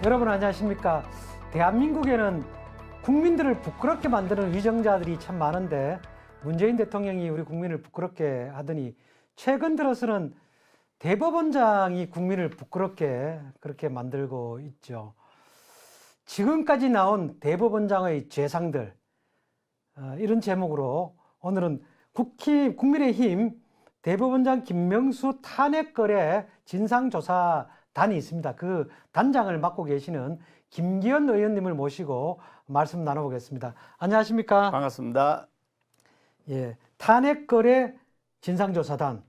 여러분 안녕하십니까? 대한민국에는 국민들을 부끄럽게 만드는 위정자들이 참 많은데 문재인 대통령이 우리 국민을 부끄럽게 하더니 최근 들어서는 대법원장이 국민을 부끄럽게 그렇게 만들고 있죠. 지금까지 나온 대법원장의 죄상들, 이런 제목으로 오늘은 국민의힘 대법원장 김명수 탄핵 거래 진상조사단이 있습니다. 그 단장을 맡고 계시는 김기현 의원님을 모시고 말씀 나눠보겠습니다. 안녕하십니까? 반갑습니다. 예, 탄핵 거래 진상조사단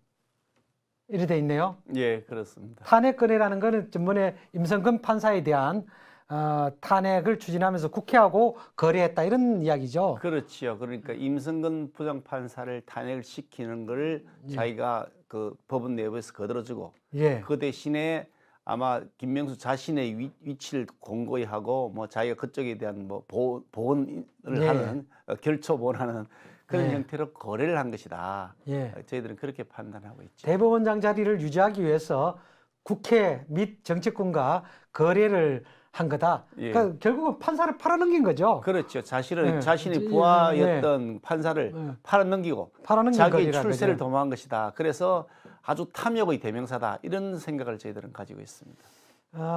이렇게 돼 있네요. 예, 그렇습니다. 탄핵 거래라는 것은 전번에 임성근 판사에 대한 탄핵을 추진하면서 국회하고 거래했다 이런 이야기죠. 그렇지요. 그러니까 임성근 부장판사를 탄핵을 시키는 걸 자기가 그 법원 내부에서 거들어주고 예. 그 대신에 아마 김명수 자신의 위치를 공고히 하고 뭐 자기가 그쪽에 대한 뭐 보온을 예. 하는 결초 보온하는 그런 예. 형태로 거래를 한 것이다. 예. 저희들은 그렇게 판단하고 있죠. 대법원장 자리를 유지하기 위해서 국회 및 정치권과 거래를 한 거다. 예. 그러니까 결국은 판사를 팔아넘긴 거죠. 그렇죠. 예. 자신의 예. 부하였던 판사를 예. 팔아넘기고 팔아넘긴 자기 거리라 출세를 그죠. 도모한 것이다. 그래서 아주 탐욕의 대명사다. 이런 생각을 저희들은 가지고 있습니다.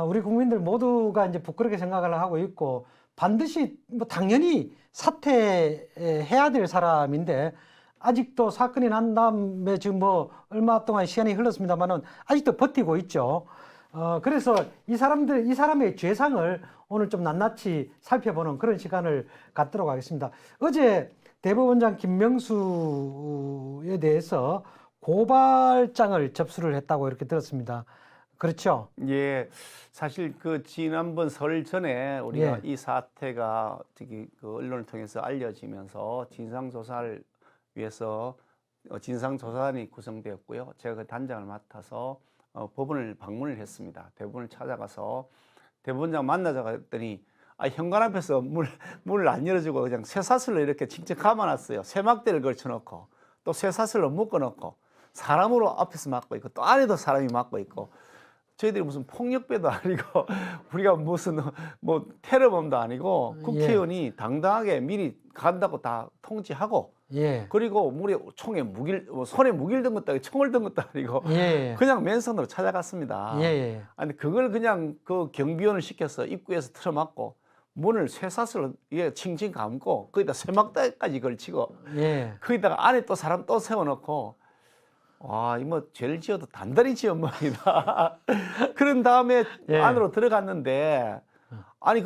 우리 국민들 모두가 이제 부끄럽게 생각을 하고 있고 반드시 뭐 당연히 사퇴해야 될 사람인데 아직도 사건이 난 다음에 지금 뭐 얼마 동안 시간이 흘렀습니다만은 아직도 버티고 있죠. 그래서 이 사람의 죄상을 오늘 좀 낱낱이 살펴보는 그런 시간을 갖도록 하겠습니다. 어제 대법원장 김명수에 대해서 고발장을 접수를 했다고 이렇게 들었습니다. 그렇죠? 예, 사실 그 지난번 설 전에 우리가 예. 이 사태가 특히 그 언론을 통해서 알려지면서 진상조사를 위해서 진상조사단이 구성되었고요. 제가 그 단장을 맡아서 법원을 방문을 했습니다. 대법원을 찾아가서 대법원장 만나자고 했더니 현관 앞에서 문을 안 열어주고 그냥 쇠사슬로 이렇게 칭칭 감아놨어요. 쇠막대를 걸쳐놓고 또 쇠사슬로 묶어놓고 사람으로 앞에서 막고 있고 또 안에도 사람이 막고 있고 저희들이 무슨 폭력배도 아니고 우리가 무슨 뭐 테러범도 아니고 국회의원이 당당하게 미리 간다고 다 통지하고 예. 그리고 손에 무기를 든 것도 아니고 총을 든 것도 아니고 예. 그냥 맨손으로 찾아갔습니다. 예. 아니 그걸 그냥 그 경비원을 시켜서 입구에서 틀어막고 문을 쇠사슬로 칭칭 감고 거기다 쇠막대까지 걸치고 예. 거기다가 안에 또 사람 또 세워놓고 와, 이 뭐 죄를 지어도 단단히 지은 모양이다. 그런 다음에 예. 안으로 들어갔는데 아니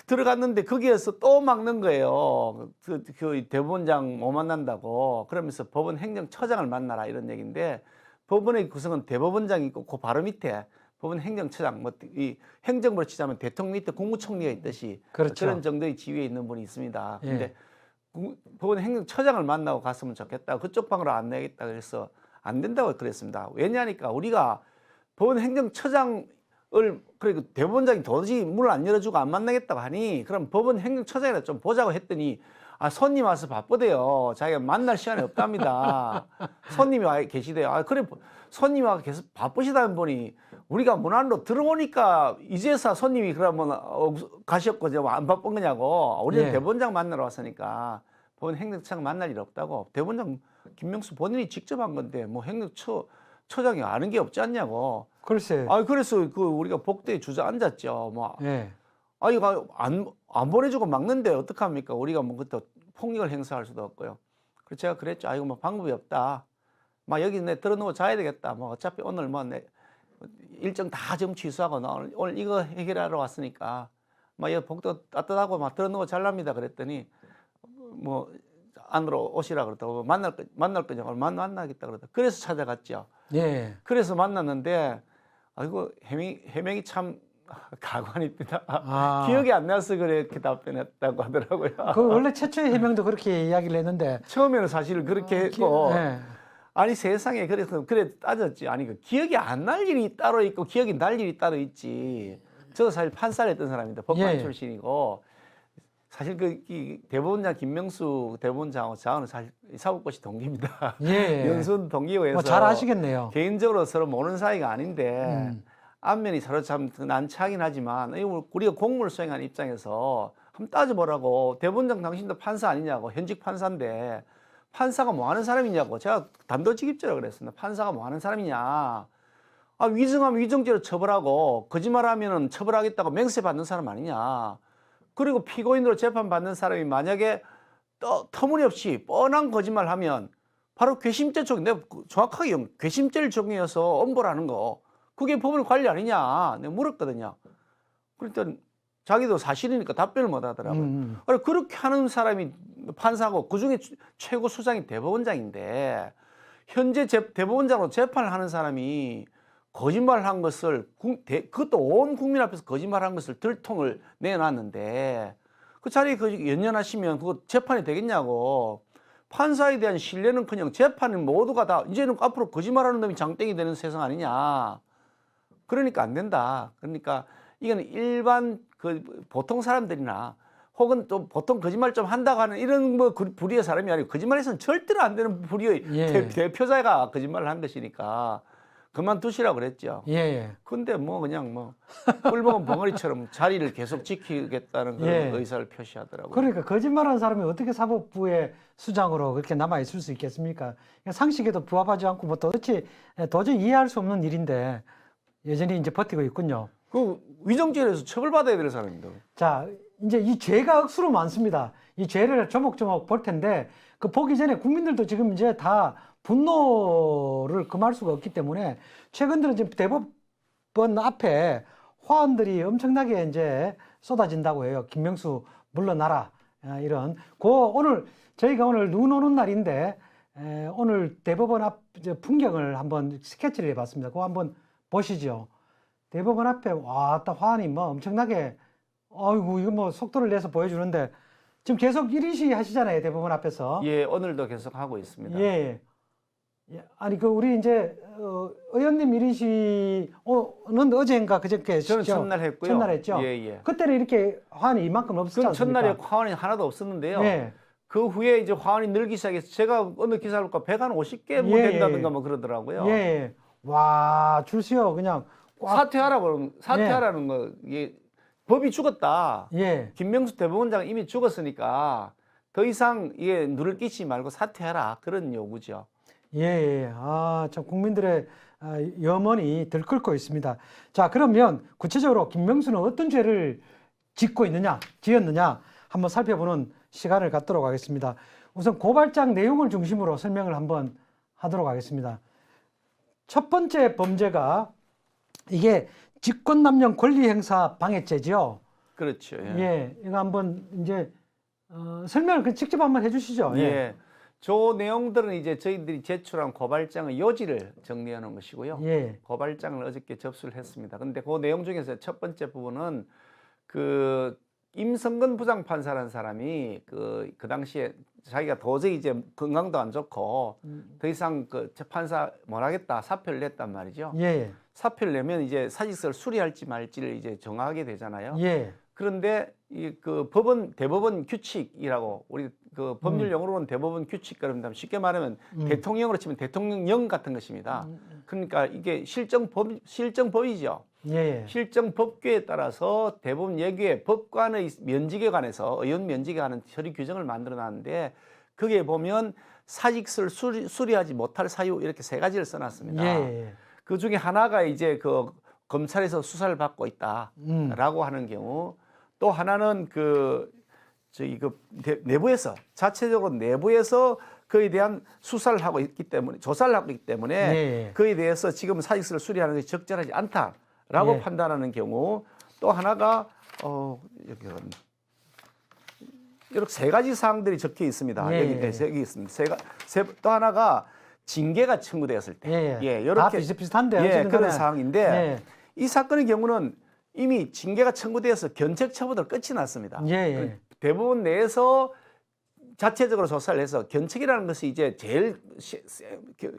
들어갔는데 거기에서 또 막는 거예요. 그 대법원장 못 만난다고. 그러면서 법원 행정처장을 만나라 이런 얘기인데 법원의 구성은 대법원장이 있고 그 바로 밑에 법원 행정처장 뭐 이 행정부로 치자면 대통령 밑에 국무총리가 있듯이 그렇죠. 그런 정도의 지위에 있는 분이 있습니다. 예. 근데 법원 행정처장을 만나고 갔으면 좋겠다. 그쪽 방으로 안 내겠다 그래서 안 된다고 그랬습니다. 왜냐니까 우리가 법원 행정처장을 그리고 대법원장이 도저히 문을 안 열어주고 안 만나겠다고 하니 그럼 법원 행정처장이라 좀 보자고 했더니 손님 와서 바쁘대요. 자기가 만날 시간이 없답니다. 손님이 와 계시대요. 그래 손님이 와 계속 바쁘시다는 분이 우리가 문 안으로 들어오니까 이제서 손님이 그러면 가셨고 안 바쁜 거냐고. 우리는 예. 대법원장 만나러 왔으니까 법원 행정처장 만날 일 없다고. 대법원장 김명수 본인이 직접 한 건데 뭐 행정처장이 아는 게 없지 않냐고. 글쎄. 그래서 우리가 복도에 주저앉았죠. 뭐 예. 이거 안 보내주고 막는데 어떡합니까? 우리가 뭐 그때 폭력을 행사할 수도 없고요. 그래서 제가 그랬죠. 이거 뭐 방법이 없다. 막 여기 내 들어놓고 자야 되겠다. 뭐 어차피 오늘 뭐 내 일정 다 좀 취소하고 나 오늘 이거 해결하러 왔으니까 막 여기 복도 따뜻하고 막 들어놓고 잘랍니다. 그랬더니 뭐 안으로 오시라 그러더라고. 만날 거냐고. 만나겠다 그러더라고. 그래서 찾아갔죠. 예. 그래서 만났는데 이거 해명이 참 가관입니다. 기억이 안 나서 그렇게 답변했다고 하더라고요. 그 원래 최초의 해명도 그렇게 이야기를 했는데 처음에는 사실 그렇게 했고 예. 아니 세상에 그래 따졌지. 아니 기억이 안 날 일이 따로 있고 기억이 날 일이 따로 있지. 저도 사실 판사를 했던 사람입니다. 법관 예. 출신이고 사실 이 대법원장 김명수 대법원장하고 저하고는 사실 사법고시 동기입니다. 예. 연수원 동기고 해서 뭐 잘 아시겠네요. 개인적으로 서로 모르는 사이가 아닌데 안면이 사로잡힌 난처하긴 하지만 이거 우리가 공무를 수행하는 입장에서 한번 따져보라고. 대법원장 당신도 판사 아니냐고. 현직 판사인데 판사가 뭐 하는 사람이냐고. 제가 단도직입적으로 그랬습니다. 판사가 뭐 하는 사람이냐. 아, 위증하면 위증죄로 처벌하고 거짓말하면 처벌하겠다고 맹세 받는 사람 아니냐. 그리고 피고인으로 재판받는 사람이 만약에 터무니없이 뻔한 거짓말하면 바로 괘씸죄 적용, 내가 정확하게 괘씸죄를 적용해서 엄벌하는 거, 그게 법원 관리 아니냐 내가 물었거든요. 그랬더니 자기도 사실이니까 답변을 못 하더라고요. 그렇게 하는 사람이 판사고 그중에 최고 수장이 대법원장인데 현재 대법원장으로 재판을 하는 사람이 거짓말한 것을 그것도 온 국민 앞에서 거짓말한 것을 들통을 내놨는데 그 자리에 그 연연하시면 그거 재판이 되겠냐고. 판사에 대한 신뢰는커녕 재판은 모두가 다 이제는 앞으로 거짓말하는 놈이 장땡이 되는 세상 아니냐. 그러니까 안 된다. 그러니까 이거는 일반 그 보통 사람들이나 혹은 또 보통 거짓말 좀 한다고 하는 이런 뭐 불의의 사람이 아니고 거짓말해서는 절대로 안 되는 불의의 예. 대표자가 거짓말을 한 것이니까 그만두시라고 그랬죠. 예. 근데 뭐 그냥 뭐 꿀먹은 벙어리처럼 자리를 계속 지키겠다는 그런 예. 의사를 표시하더라고요. 그러니까 거짓말하는 사람이 어떻게 사법부의 수장으로 그렇게 남아 있을 수 있겠습니까? 상식에도 부합하지 않고 뭐 도저히 이해할 수 없는 일인데 여전히 이제 버티고 있군요. 그 위정죄에서 처벌받아야 될 사람입니다. 자, 이제 이 죄가 억수로 많습니다. 이 죄를 조목조목 볼 텐데 그 보기 전에 국민들도 지금 이제 다 분노를 금할 수가 없기 때문에 최근 들어 지금 대법원 앞에 화원들이 엄청나게 이제 쏟아진다고 해요. 김명수 물러나라. 이런. 저희가 오늘 눈 오는 날인데 오늘 대법원 앞 풍경을 한번 스케치를 해봤습니다. 그거 한번 보시죠. 대법원 앞에 왔다 화환이 뭐 엄청나게 아이고 이거 뭐 속도를 내서 보여주는데 지금 계속 1인시 하시잖아요. 대법원 앞에서. 예, 오늘도 계속 하고 있습니다. 예. 아니 그 우리 이제 의원님 1인시는 어제인가 그저께 저는 첫날 했고요. 첫날 했죠. 예. 그때는 이렇게 화환이 이만큼 없었지 그럼 않습니까? 첫날에 화환이 하나도 없었는데요. 예. 그 후에 이제 화환이 늘기 시작해서 제가 어느 기사를 볼까 150개 뭐 예. 된다든가 뭐 그러더라고요. 예. 와, 줄수요. 그냥 꽉. 사퇴하라고 그러면 사퇴하라는 거 이게 법이 죽었다. 예. 김명수 대법원장은 이미 죽었으니까 더 이상 이게 누를 끼치지 말고 사퇴하라. 그런 요구죠. 예. 아, 참 국민들의 염원이 들끓고 있습니다. 자, 그러면 구체적으로 김명수는 어떤 죄를 지었느냐 한번 살펴보는 시간을 갖도록 하겠습니다. 우선 고발장 내용을 중심으로 설명을 한번 하도록 하겠습니다. 첫 번째 범죄가 이게 직권남용 권리행사 방해죄죠. 그렇죠. 예, 이거 한번 이제 설명을 직접 한번 해주시죠. 예. 저 내용들은 이제 저희들이 제출한 고발장의 요지를 정리해 놓은 것이고요. 예. 고발장을 어저께 접수를 했습니다. 근데 그 내용 중에서 첫 번째 부분은 그 임성근 부장판사라는 사람이 그 당시에 자기가 도저히 이제 건강도 안 좋고 더 이상 그 재판사 못 하겠다 사표를 냈단 말이죠. 예. 사표를 내면 이제 사직서를 수리할지 말지를 이제 정하게 되잖아요. 예. 그런데 이 그 대법원 규칙이라고 우리 그 법률 용어로는 대법원 규칙 그럽니다. 쉽게 말하면 대통령으로 치면 대통령령 같은 것입니다. 그러니까 이게 실정법이죠. 예. 실정법규에 따라서 대법원 예규에 법관의 면직에 관해서 의원 면직에 관한 처리 규정을 만들어 놨는데 거기에 보면 사직서를 수리하지 못할 사유 이렇게 세 가지를 써놨습니다. 예. 그 중에 하나가 이제 그 검찰에서 수사를 받고 있다라고 하는 경우, 또 하나는 내부에서 자체적으로 내부에서 그에 대한 수사를 하고 있기 때문에 조사를 하고 있기 때문에 예. 그에 대해서 지금 사직서를 수리하는 것이 적절하지 않다라고 예. 판단하는 경우, 또 하나가 이렇게 세 가지 사항들이 적혀 있습니다. 예. 여기 있습니다. 또 하나가 징계가 청구되었을 때, 예. 다 비슷비슷한데 그런 간에. 상황인데 예. 이 사건의 경우는 이미 징계가 청구되어서 견책 처분으로 끝이 났습니다. 예. 대법원 내에서 자체적으로 조사를 해서 견책이라는 것이 이제 제일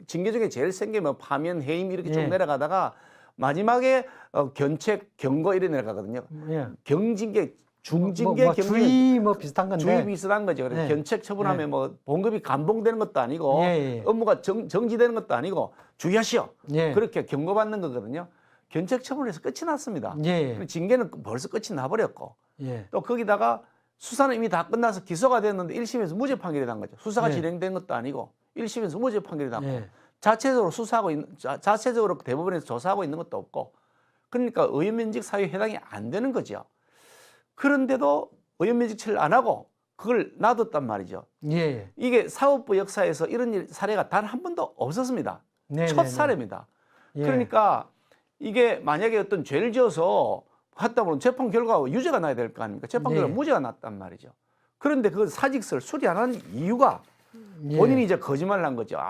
징계 중에 제일 센 게 뭐 파면, 해임 이렇게 쭉 예. 내려가다가 마지막에 견책, 경고 이렇게 내려가거든요. 예. 경징계, 중징계, 경징계 주의 비슷한 건데. 주의 비슷한 거죠. 그래서 예. 견책 처분하면 뭐 봉급이 감봉되는 것도 아니고 예. 업무가 정지되는 것도 아니고 주의하시오. 예. 그렇게 경고받는 거거든요. 견책 처분해서 끝이 났습니다. 예. 징계는 벌써 끝이 나버렸고 예. 또 거기다가 수사는 이미 다 끝나서 기소가 됐는데 1심에서 무죄 판결이 난 거죠. 수사가 예. 진행된 것도 아니고 1심에서 무죄 판결이 났고 예. 자체적으로 수사하고 있는 자체적으로 대법원에서 조사하고 있는 것도 없고 그러니까 의원면직 사유에 해당이 안 되는 거죠. 그런데도 의원면직처리를 안 하고 그걸 놔뒀단 말이죠. 예. 이게 사법부 역사에서 이런 사례가 단 한 번도 없었습니다. 네, 첫 네, 사례입니다. 네. 예. 그러니까 이게 만약에 어떤 죄를 지어서 했다 보면 재판 결과가 유죄가 나야 될 거 아닙니까? 재판 결과 네. 무죄가 났단 말이죠. 그런데 그 사직서를 수리 안 하는 이유가 예. 본인이 이제 거짓말을 한 거죠.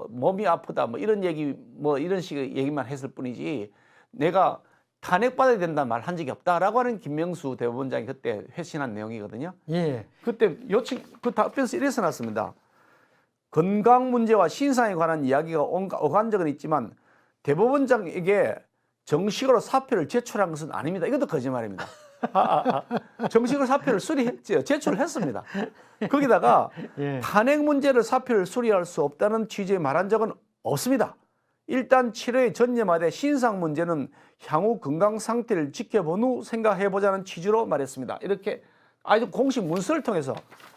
몸이 아프다 뭐 이런 얘기 뭐 이런 식의 얘기만 했을 뿐이지 내가 탄핵받아야 된다는 말 한 적이 없다라고 하는 김명수 대법원장이 그때 회신한 내용이거든요. 예. 그때 요청 그 답변서 이래서 났습니다. 건강 문제와 신상에 관한 이야기가 오간 적은 있지만 대법원장에게 정식으로 사표를 제출한 것은 아닙니다. 이것도 거짓말입니다. 정식으로 사표를 제출을 했습니다. 거기다가 예. 탄핵 문제를 사표를 수리할 수 없다는 취지의 말한 적은 없습니다. 일단 치료에 전념하되 신상 문제는 향후 건강 상태를 지켜본 후 생각해보자는 취지로 말했습니다. 이렇게 아주 공식 문서를 통해서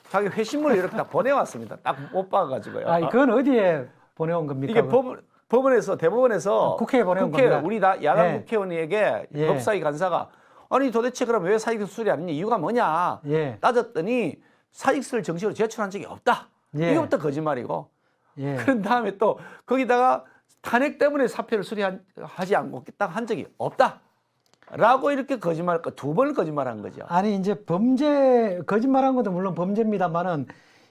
자기 회신문을 이렇게 다 보내왔습니다. 딱 못 봐가지고요. 아, 이건 어디에 보내온 겁니까? 이게 대법원에서 국회에 보내온 국회 겁니다. 우리 야당 예. 국회의원에게 예. 법사위 간사가 아니 도대체 그럼 왜 사직서 수리 안 했냐 이유가 뭐냐 예. 따졌더니 사직서를 정식으로 제출한 적이 없다. 예. 이것부터 거짓말이고 예. 그런 다음에 또 거기다가 탄핵 때문에 사표를 수리하지 않고 딱 한 적이 없다. 라고 이렇게 거짓말, 두 번을 거짓말한 거죠. 아니 이제 거짓말한 것도 물론 범죄입니다만은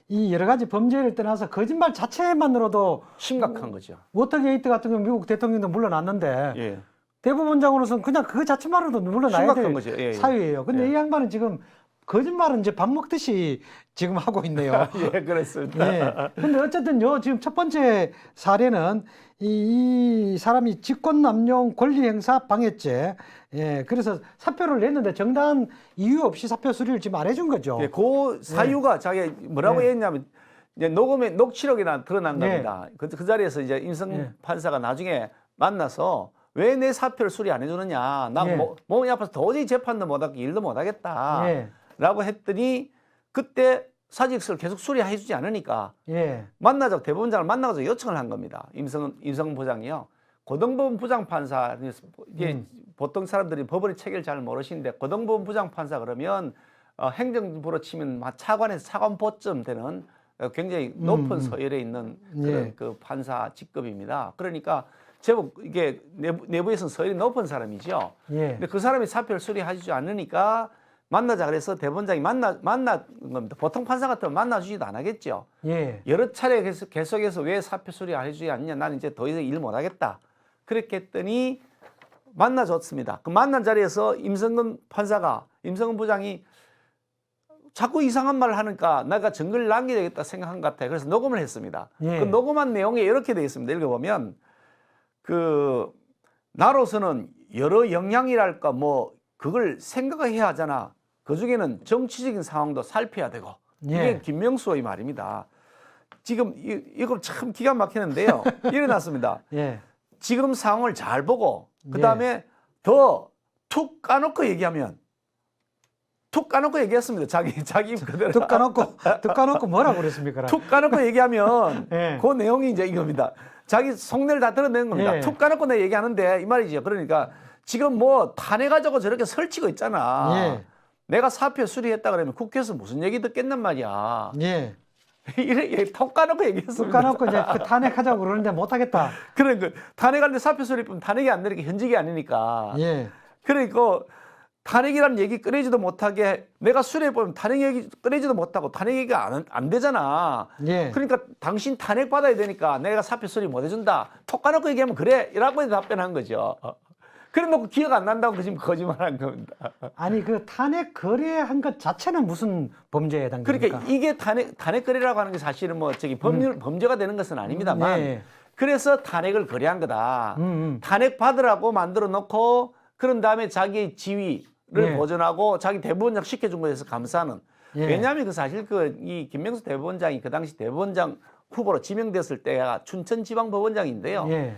이 여러 가지 범죄를 떠나서 거짓말 자체만으로도 심각한 거죠. 워터게이트 같은 경우 미국 대통령도 물러났는데 예. 대법원장으로서는 그냥 그 자체만으로도 물러나야 심각한 될 거죠. 예, 예. 사유예요. 근데 예. 이 양반은 지금 거짓말은 이제 밥 먹듯이 지금 하고 있네요. 예, 그렇습니다. 예. 근데 어쨌든 지금 첫 번째 사례는 이 사람이 직권남용 권리행사 방해죄. 예. 그래서 사표를 냈는데 정당한 이유 없이 사표 수리를 지금 안 해준 거죠. 예, 그 사유가 자기 뭐라고 예. 했냐면 이제 녹취록이나 드러난 예. 겁니다. 그 자리에서 이제 임성 예. 판사가 나중에 만나서 왜 내 사표를 수리 안 해주느냐. 나 예. 몸이 아파서 도저히 재판도 못하고 일도 못하겠다. 예. 라고 했더니 그때 사직서를 계속 수리해주지 않으니까 예. 만나자고 대법원장을 만나가지고 요청을 한 겁니다. 임성 부장이요. 고등법원 부장판사 이게 보통 사람들이 법원의 체계를 잘 모르시는데 고등법원 부장판사 그러면 행정부로 치면 차관에서 차관보쯤 되는 굉장히 높은 서열에 있는 그런 예. 그 판사 직급입니다. 그러니까 제법 이게 내부에서는 서열이 높은 사람이죠. 예. 근데 그 사람이 사표를 수리하지 않으니까 만나자 그래서 대법원장이 만난 겁니다. 보통 판사 같으면 만나주지도 안 하겠죠. 예. 여러 차례 계속해서 왜 사표 수리 안 해주지 않냐. 나는 이제 더 이상 일 못하겠다. 그렇게 했더니 만나줬습니다. 그 만난 자리에서 임성근 부장이 자꾸 이상한 말을 하니까 내가 증거를 남겨야 되겠다 생각한 것 같아요. 그래서 녹음을 했습니다. 예. 그 녹음한 내용에 이렇게 되어 있습니다. 읽어보면 나로서는 여러 영향이랄까 그걸 생각해야 하잖아. 그 중에는 정치적인 상황도 살펴야 되고. 이게 예. 김명수의 말입니다. 지금 이거 참 기가 막히는데요. 일어났습니다. 예. 지금 상황을 잘 보고 그 다음에 더 툭 까놓고 얘기하면 툭 까놓고 얘기했습니다. 자기 입 그대로. 뚝 까놓고 뭐라고 그랬습니까? 툭 까놓고 얘기하면 예. 그 내용이 이제 이겁니다. 자기 속내를 다 드러내는 겁니다. 예. 툭 까놓고 내 얘기하는데 이 말이죠. 그러니까 지금 탄핵가지고 저렇게 설치고 있잖아. 예. 내가 사표 수리했다 그러면 국회에서 무슨 얘기 듣겠단 말이야. 예. 이래 톡 까놓고 뚝 얘기했습니다. 까놓고 이제 그 탄핵하자고 그러는데 못하겠다. 그러니까 탄핵하는데 사표 수리뿐 탄핵이 안 되니까 현직이 아니니까. 예. 그러니까 탄핵이라는 얘기 꺼내지도 못하게 내가 수리해보면 탄핵 얘기 꺼내지도 못하고 탄핵 얘기가 안 되잖아. 예. 그러니까 당신 탄핵 받아야 되니까 내가 사표 수리 못 해준다. 톡 까놓고 얘기하면 그래. 이라고 답변한 거죠. 그래 놓고 기억 안 난다고 지금 거짓말한 겁니다. 아니 그 탄핵 거래한 것 자체는 무슨 범죄에 해당됩니까? 그러니까 이게 탄핵 거래라고 하는 게 사실은 범죄가 되는 것은 아닙니다만 예. 그래서 탄핵을 거래한 거다. 음. 탄핵 받으라고 만들어 놓고 그런 다음에 자기의 지위를 예. 보존하고 자기 대법원장 시켜준 거에서 감사하는. 예. 왜냐하면 사실 이 김명수 대법원장이 그 당시 대법원장 후보로 지명됐을 때가 춘천지방법원장인데요. 예.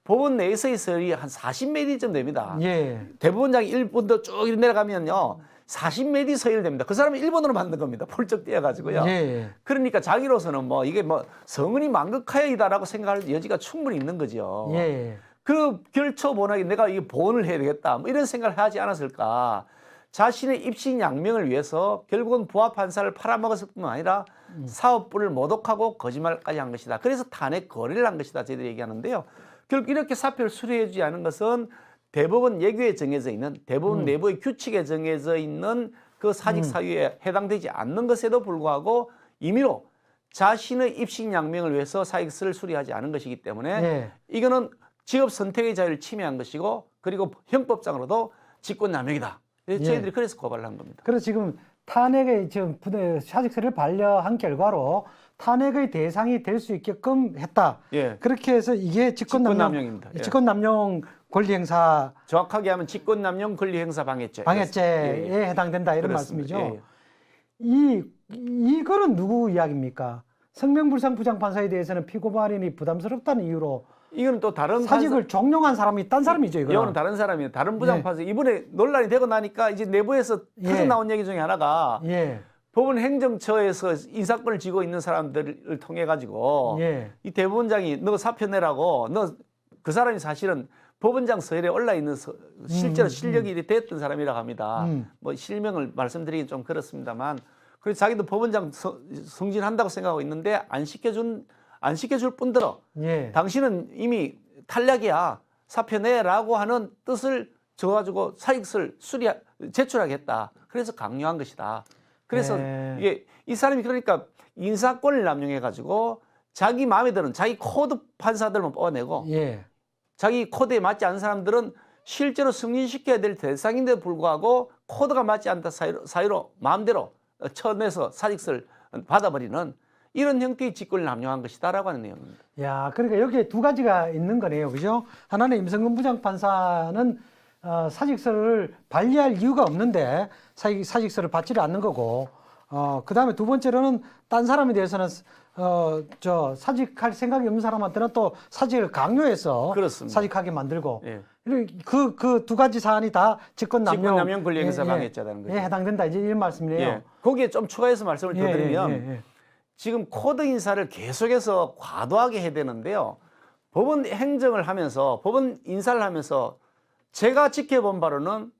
법원 내에서의 서열이 한 40m쯤 됩니다. 예. 대법원장이 1분도 쭉 이렇게 내려가면요. 40m 서열 됩니다. 그 사람이 일본으로 만든 겁니다. 폴쩍 뛰어가지고요. 예. 그러니까 자기로서는 뭐 이게 뭐 성은이 망극하여이다라고 생각할 여지가 충분히 있는 거죠. 예. 그 결초 본하게 내가 이 보온을 해야 되겠다. 뭐 이런 생각을 하지 않았을까. 자신의 입신 양명을 위해서 결국은 부하 판사를 팔아먹었을 뿐만 아니라 사업부를 모독하고 거짓말까지 한 것이다. 그래서 탄핵 거래를 한 것이다. 저희들이 얘기하는데요. 결국 이렇게 사표를 수리해 주지 않은 것은 대법원 예규에 정해져 있는 대법원 내부의 규칙에 정해져 있는 그 사직 사유에 해당되지 않는 것에도 불구하고 임의로 자신의 입신 양명을 위해서 사직서를 수리하지 않은 것이기 때문에 예. 이거는 직업 선택의 자유를 침해한 것이고 그리고 형법상으로도 직권남용이다. 저희들이 그래서 고발을 한 겁니다. 그래서 지금 탄핵의 지금 사직서를 반려한 결과로 탄핵의 대상이 될 수 있게끔 했다. 예. 그렇게 해서 이게 직권남용입니다. 예. 직권남용 권리행사 정확하게 하면 직권남용 권리행사 방해죄. 방해죄에 예, 예. 해당된다 이런 그렇습니다. 말씀이죠. 예, 예. 이거는 누구 이야기입니까? 성명불상 부장판사에 대해서는 피고발인이 부담스럽다는 이유로 이거는 또 다른 사직을 종용한 사람이 딴 사람이죠. 이거는 다른 사람이에요. 다른 부장판사. 이번에 논란이 되고 나니까 이제 내부에서 터져 나온 얘기 중에 하나가 예. 법원 행정처에서 인사권을 쥐고 있는 사람들을 통해 가지고 예. 이 대법원장이 너 사표 내라고 너 그 사람이 사실은 법원장 서열에 올라 있는 실제로 실력이 됐던 사람이라고 합니다. 뭐 실명을 말씀드리긴 좀 그렇습니다만 그래서 자기도 법원장 승진한다고 생각하고 있는데 안 시켜줄 뿐더러 예. 당신은 이미 탈락이야 사표 내라고 하는 뜻을 줘가지고 사직서를 제출하겠다. 그래서 강요한 것이다. 그래서 예. 이게 이 사람이 그러니까 인사권을 남용해가지고 자기 마음에 드는 자기 코드 판사들만 뽑아내고 예. 자기 코드에 맞지 않는 사람들은 실제로 승진시켜야 될 대상인데도 불구하고 코드가 맞지 않다 사유로 마음대로 쳐내서 사직서를 받아버리는 이런 형태의 직권을 남용한 것이다라고 하는 내용입니다. 야, 그러니까 여기에 두 가지가 있는 거네요. 그죠? 하나는 임성근 부장판사는 사직서를 반려할 이유가 없는데 사직서를 받지를 않는 거고, 그 다음에 두 번째로는 딴 사람에 대해서는 사직할 생각이 없는 사람한테는 또 사직을 강요해서 그렇습니다. 사직하게 만들고, 예. 그 두 가지 사안이 다 직권남용 권리행사 방해죄라는 거죠. 예, 해당된다. 이제 이런 말씀이네요. 예. 거기에 좀 추가해서 말씀을 더 드리면 예. 지금 코드 인사를 계속해서 과도하게 해야 되는데요. 법원 행정을 하면서 법원 인사를 하면서 제가 지켜본 바로는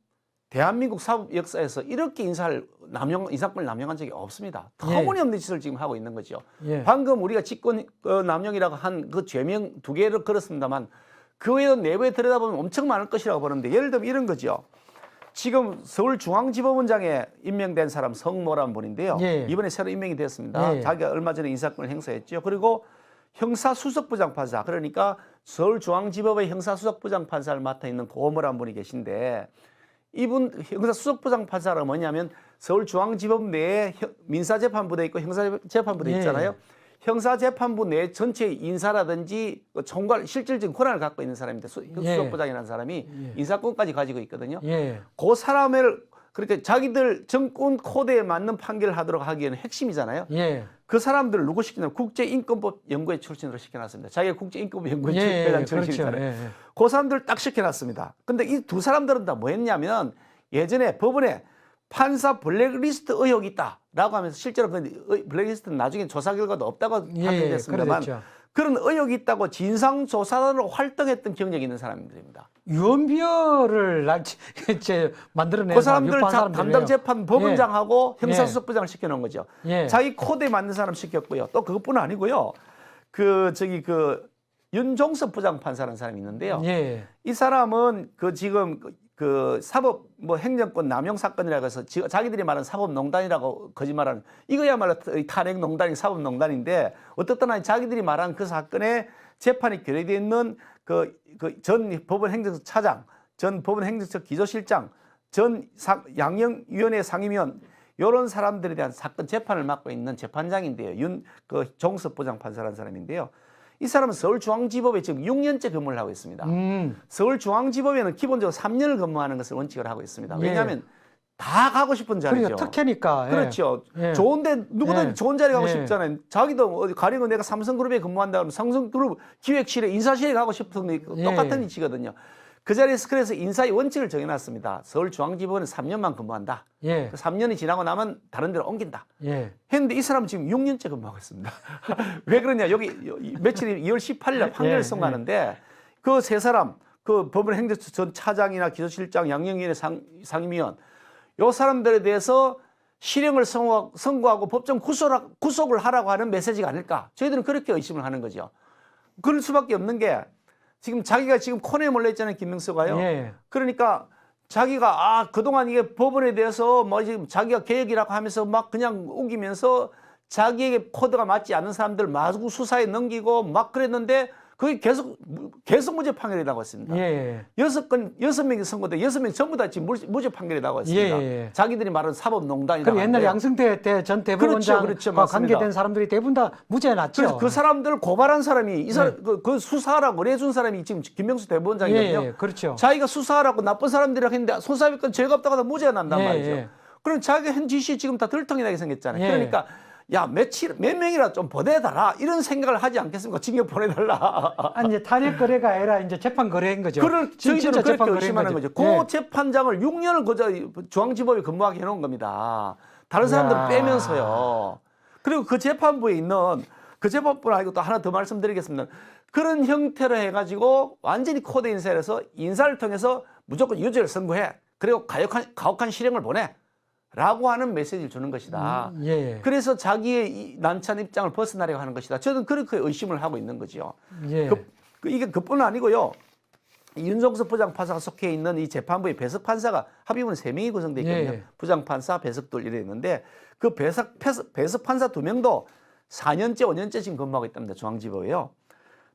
대한민국 사법 역사에서 이렇게 인사권을 남용한 적이 없습니다. 터무니없는 짓을 지금 하고 있는 거죠. 예. 방금 우리가 직권 남용이라고 한 그 죄명 두 개를 걸었습니다만 그 외에도 내부에 들여다보면 엄청 많을 것이라고 보는데 예를 들면 이런 거죠. 지금 서울중앙지법원장에 임명된 사람 성모라는 분인데요. 예. 이번에 새로 임명이 됐습니다. 예. 자기가 얼마 전에 인사권을 행사했죠. 그리고 형사수석부장판사 그러니까 서울중앙지법의 형사수석부장판사를 맡아 있는 고모라는 분이 계신데 이분 형사수석부장판사가 뭐냐면 서울중앙지법 내에 민사재판부도 있고 형사재판부도 예. 있잖아요. 형사재판부 내 전체 인사라든지 총괄 실질적인 권한을 갖고 있는 사람인데 수석부장이라는 사람이 인사권까지 가지고 있거든요. 예. 그 사람을 그렇게 자기들 정권 코드에 맞는 판결을 하도록 하기에는 핵심이잖아요. 예. 그 사람들을 누구 시키냐면 국제인권법 연구회 출신으로 시켜놨습니다. 자기가 국제인권법 연구회 회장 출신이잖아요. 그렇죠. 그 사람들 딱 시켜놨습니다. 근데 이 두 사람들은 다 뭐 했냐면 예전에 법원에 판사 블랙리스트 의혹이 있다라고 하면서 실제로 그 블랙리스트는 나중에 조사 결과도 없다고 판명됐습니다만 그런 의혹이 있다고 진상조사단으로 활동했던 경력이 있는 사람들입니다. 유언비어를 만들어낸 그 사람들 담당 재판 법원장하고 예. 형사수석부장을 시켜놓은 거죠. 예. 자기 코드에 맞는 사람 시켰고요. 또 그것뿐 아니고요. 그 윤종섭 부장판사라는 사람이 있는데요. 예. 이 사람은 지금 사법 행정권 남용 사건이라고 해서 자기들이 말하는 사법농단이라고 거짓말하는 이거야말로 탄핵농단이 사법농단인데 어떻든 자기들이 말한 그 사건에 재판이 결의되어 있는 전 법원 행정처 차장, 전 법원 행정처 기조실장, 전 양형위원회 상임위원 이런 사람들에 대한 사건 재판을 맡고 있는 재판장인데요. 종섭 부장판사라는 사람인데요. 이 사람은 서울중앙지법에 지금 6년째 근무를 하고 있습니다. 서울중앙지법에는 기본적으로 3년을 근무하는 것을 원칙으로 하고 있습니다. 왜냐하면 다 가고 싶은 자리죠. 그러니까 특혜니까. 예. 그렇죠. 예. 좋은데 누구든 예. 좋은 자리 가고 예. 싶잖아요. 자기도 어디 가령 내가 삼성그룹에 근무한다 그러면 삼성그룹 기획실에 인사실에 가고 싶은 예. 똑같은 위치거든요. 그 자리에서 그래서 인사의 원칙을 정해놨습니다. 서울중앙지법은 3년만 근무한다. 예. 3년이 지나고 나면 다른 데로 옮긴다. 예. 했는데 이 사람은 지금 6년째 근무하고 있습니다. 왜 그러냐? 여기 며칠 2월 18일 날 판결을 예, 선고하는데 그 세 사람, 그 법원행정처 전 차장이나 기소실장, 양형위원회 상임위원 요 사람들에 대해서 실형을 선고하고 법정 구속을 하라고 하는 메시지가 아닐까? 저희들은 그렇게 의심을 하는 거죠. 그럴 수밖에 없는 게 지금 자기가 지금 코너에 몰려 있잖아요, 김명수가요. 예. 그러니까 자기가 그동안 이게 법원에 대해서 뭐 지금 자기가 개혁이라고 하면서 막 그냥 우기면서 자기에게 코드가 맞지 않는 사람들 마구 수사에 넘기고 막 그랬는데 그게 계속 무죄 판결이 나고 있습니다. 예. 6명이 선고돼 6명 전부 다 지금 무죄 판결이 나고 있습니다. 예. 자기들이 말하는 사법농단이라고. 그 옛날 양승태 때 전 대법원장과 그렇죠, 맞습니다. 관계된 사람들이 대부분 다 무죄 났죠. 그래서 그 사람들을 고발한 사람이 이 사람 그 수사하라고 내준 사람이 지금 김명수 대법원장이거든요. 예, 그렇죠. 자기가 수사하라고 나쁜 사람들이라고 했는데 손사위권 죄가 없다고 하다 무죄가 난단 예, 말이죠. 예. 그럼 자기가 한 짓이 지금 다 들통이 나게 생겼잖아요. 예. 그러니까 야 몇 명이라 좀 보내달라 이런 생각을 하지 않겠습니까? 징역 보내달라. 이제 탄핵 거래가 아니라 이제 재판 거래인 거죠. 그걸 지금 저희들은 재판 그렇게 거래인 의심하는 거죠. 그 예. 재판장을 6년을 그저 중앙지법에 근무하게 해놓은 겁니다. 다른 사람들을 야. 빼면서요. 그리고 그 재판부에 있는 그 재판부는 아니고 또 하나 더 말씀드리겠습니다. 그런 형태로 해가지고 완전히 코드 인사를 해서 인사를 통해서 무조건 유죄를 선고해. 그리고 가혹한 실형을 보내. 라고 하는 메시지를 주는 것이다. 예. 그래서 자기의 이 난처한 입장을 벗어나려고 하는 것이다. 저는 그렇게 의심을 하고 있는 거죠. 예. 이게 그뿐 아니고요. 윤종석 부장판사가 속해 있는 이 재판부의 배석 판사가 합의문 3명이 구성되어 있거든요. 예. 부장판사, 배석들 이래 있는데 그 배석 판사 2명도 4년째, 5년째 지금 근무하고 있답니다. 중앙지법에요.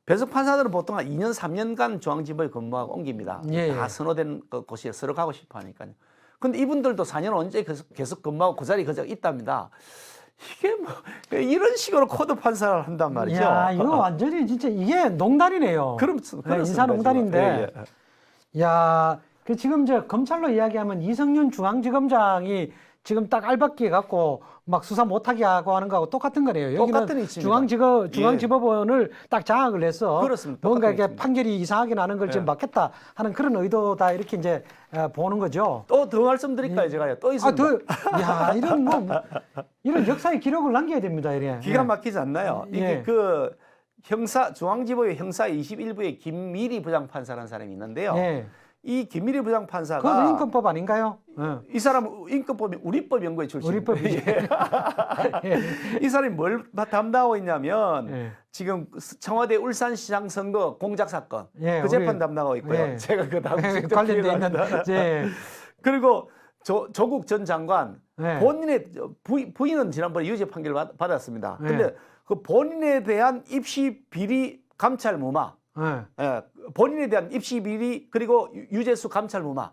배석 판사들은 보통 한 2년, 3년간 중앙지법에 근무하고 옮깁니다. 예. 다 선호된 곳에 서로 가고 싶어 하니까요. 근데 이분들도 4년 언제 계속 근무하고 그 자리에 그저 있답니다. 이게 뭐 이런 식으로 코드 판사를 한단 말이죠. 야, 이거 완전히 진짜 이게 농단이네요. 그렇습니다. 인사 농단인데. 예, 예. 야, 그 지금 저 검찰로 이야기하면 이성윤 중앙지검장이 지금 딱 알박기 갖고 막 수사 못하게 하고 하는 거하고 똑같은 거네요. 똑같은 여기는 이치입니다. 중앙지법원을 딱 장악을 해서 그렇습니다. 뭔가 똑같은 이렇게 이치입니다. 판결이 이상하게 나는 걸 지금 막겠다 하는 그런 의도다 이렇게 이제 보는 거죠. 또 더 말씀드릴까요, 제가요? 또 있습니다. 야, 이런 역사의 기록을 남겨야 됩니다, 이래. 기가 막히지 않나요? 예. 이게 그 중앙지법의 형사 21부의 김미리 부장판사라는 사람이 있는데요. 예. 이 김미리 그건 부장판사가 인권법 아닌가요? 이 사람은 인권법이 우리법 연구회 출신. 우리법이지. 이 사람이 뭘 담당하고 있냐면 예. 지금 청와대 울산시장 선거 공작 사건 예, 그 재판 우리- 담당하고 있고요. 예. 제가 그 다음 주에 또 관련돼 기회가 있는 있다. 예. 그리고 조국 전 장관 예. 본인의 부인은 지난번에 유죄 판결을 받았습니다. 예. 근데 그 본인에 대한 입시 비리 감찰 무마, 예. 본인에 대한 입시 비리 그리고 유재수 감찰 무마,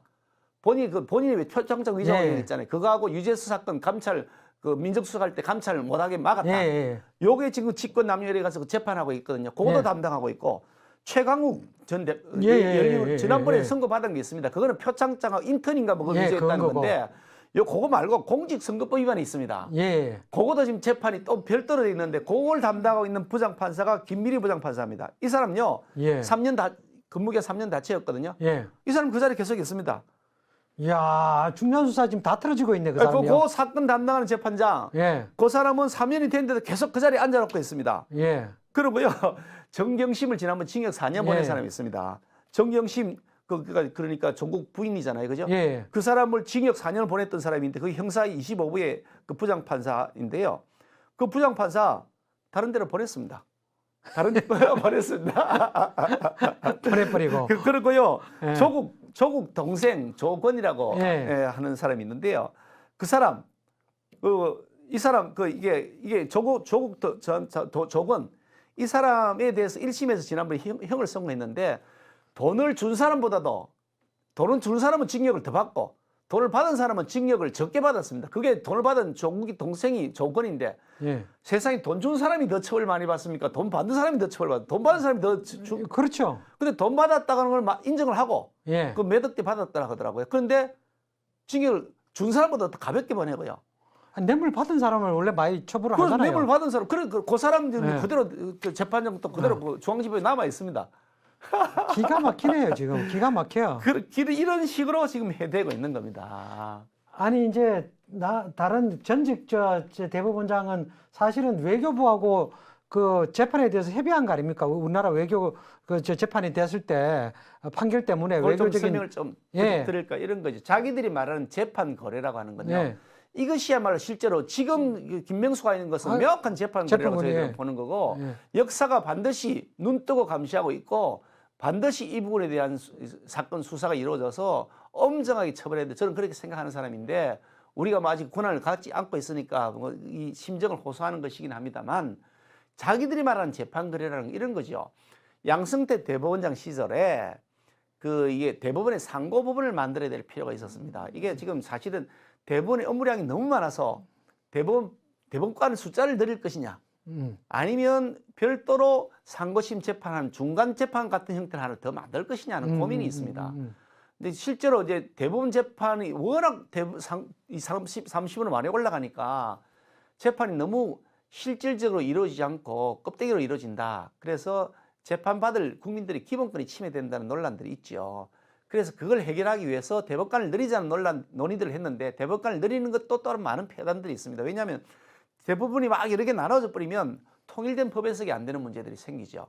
본인이 왜 표창장 위장을 예. 했잖아요. 그거하고 유재수 사건 감찰 그 민정수석할 때 감찰 못하게 막았다. 예, 예. 요게 지금 직권 남용에 가서 재판하고 있거든요. 그것도 예. 담당하고 있고 최강욱 전 예. 지난번에 예. 선고 받은 게 있습니다. 그거는 표창장하고 인턴인가 뭐 그거 예, 위조했다는 그건 건데 그거 말고 공직선거법 위반이 있습니다. 예. 그것도 지금 재판이 또 별도로 돼 있는데 그걸 담당하고 있는 부장판사가 김미리 부장판사입니다. 이 사람요. 예. 3년 다 근무기가 3년 다 채웠거든요. 예. 이 사람 그 자리에 계속 있습니다. 야, 중요한 수사 지금 다 틀어지고 있네, 그 사람이요. 그 사건 담당하는 재판장. 예. 그 사람은 3년이 됐는데도 계속 그 자리에 앉아놓고 있습니다. 예. 그리고요. 정경심을 지난번 징역 4년 보낸 예. 사람이 있습니다. 정경심 그러니까 조국 부인이잖아요. 그죠? 예. 그 사람을 징역 4년을 보냈던 사람인데 그 형사 25부의 그 부장판사인데요. 그 부장판사 다른 데로 보냈습니다. 다른 데 보냈습니다. 보내버리고. 그리고요. 예. 조국 동생 조건이라고 예. 하는 사람이 있는데요. 그 사람 이 사람 이게 조건 이 사람에 대해서 1심에서 지난번에 형을 선고했는데 돈을 준 사람보다도 돈을 준 사람은 징역을 더 받고 돈을 받은 사람은 징역을 적게 받았습니다. 그게 돈을 받은 조국이 동생이 조건인데 예. 세상에 돈 준 사람이 더 처벌 많이 받습니까? 돈 받는 사람이 더 처벌 받아. 돈 받은 사람이 더 그렇죠. 근데 돈 받았다는 걸 인정을 하고 예. 그 몇 억대 받았다 하더라고요. 그런데 징역을 준 사람보다 더 가볍게 보내고요. 뇌물 받은 사람을 원래 많이 처벌을 그 하잖아요. 뇌물 받은 사람, 그 사람들은 네. 그대로 그 재판장 또 그대로 그 중앙지법에 남아 있습니다. 기가 막히네요, 지금. 기가 막혀요. 이런 식으로 지금 해대고 있는 겁니다. 아니 이제 다른 전직 저 대법원장은 사실은 외교부하고 그 재판에 대해서 협의한 거 아닙니까? 우리나라 외교 그 저 재판이 됐을 때 판결 때문에 그걸 좀 외교적인 설명을 좀 예. 드릴까 이런 거죠. 자기들이 말하는 재판 거래라고 하는 건요. 예. 이것이야말로 실제로 지금 김명수가 있는 것은 아, 명확한 재판 거래라고 재판거래, 저희들은 예. 보는 거고 예. 역사가 반드시 눈 뜨고 감시하고 있고 반드시 이 부분에 대한 사건 수사가 이루어져서 엄정하게 처벌해야 돼. 저는 그렇게 생각하는 사람인데 우리가 뭐 아직 권한을 갖지 않고 있으니까 뭐 이 심정을 호소하는 것이긴 합니다만 자기들이 말하는 재판 거래라는 이런 거죠. 양승태 대법원장 시절에 이게 대법원의 상고법원을 만들어야 될 필요가 있었습니다. 이게 지금 사실은 대법원의 업무량이 너무 많아서 대법관 숫자를 늘릴 것이냐 아니면 별도로 상고심 재판하는 중간 재판 같은 형태를 하나 더 만들 것이냐는 고민이 있습니다. 근데 실제로 이제 대법원 재판이 워낙 30은 많이 올라가니까 재판이 너무 실질적으로 이루어지지 않고 껍데기로 이루어진다. 그래서 재판받을 국민들의 기본권이 침해된다는 논란들이 있죠. 그래서 그걸 해결하기 위해서 대법관을 늘리자는 논의들을 했는데 대법관을 늘리는 것도 또 많은 폐단들이 있습니다. 왜냐하면 대부분이 막 이렇게 나눠져 버리면 통일된 법 해석이 안 되는 문제들이 생기죠.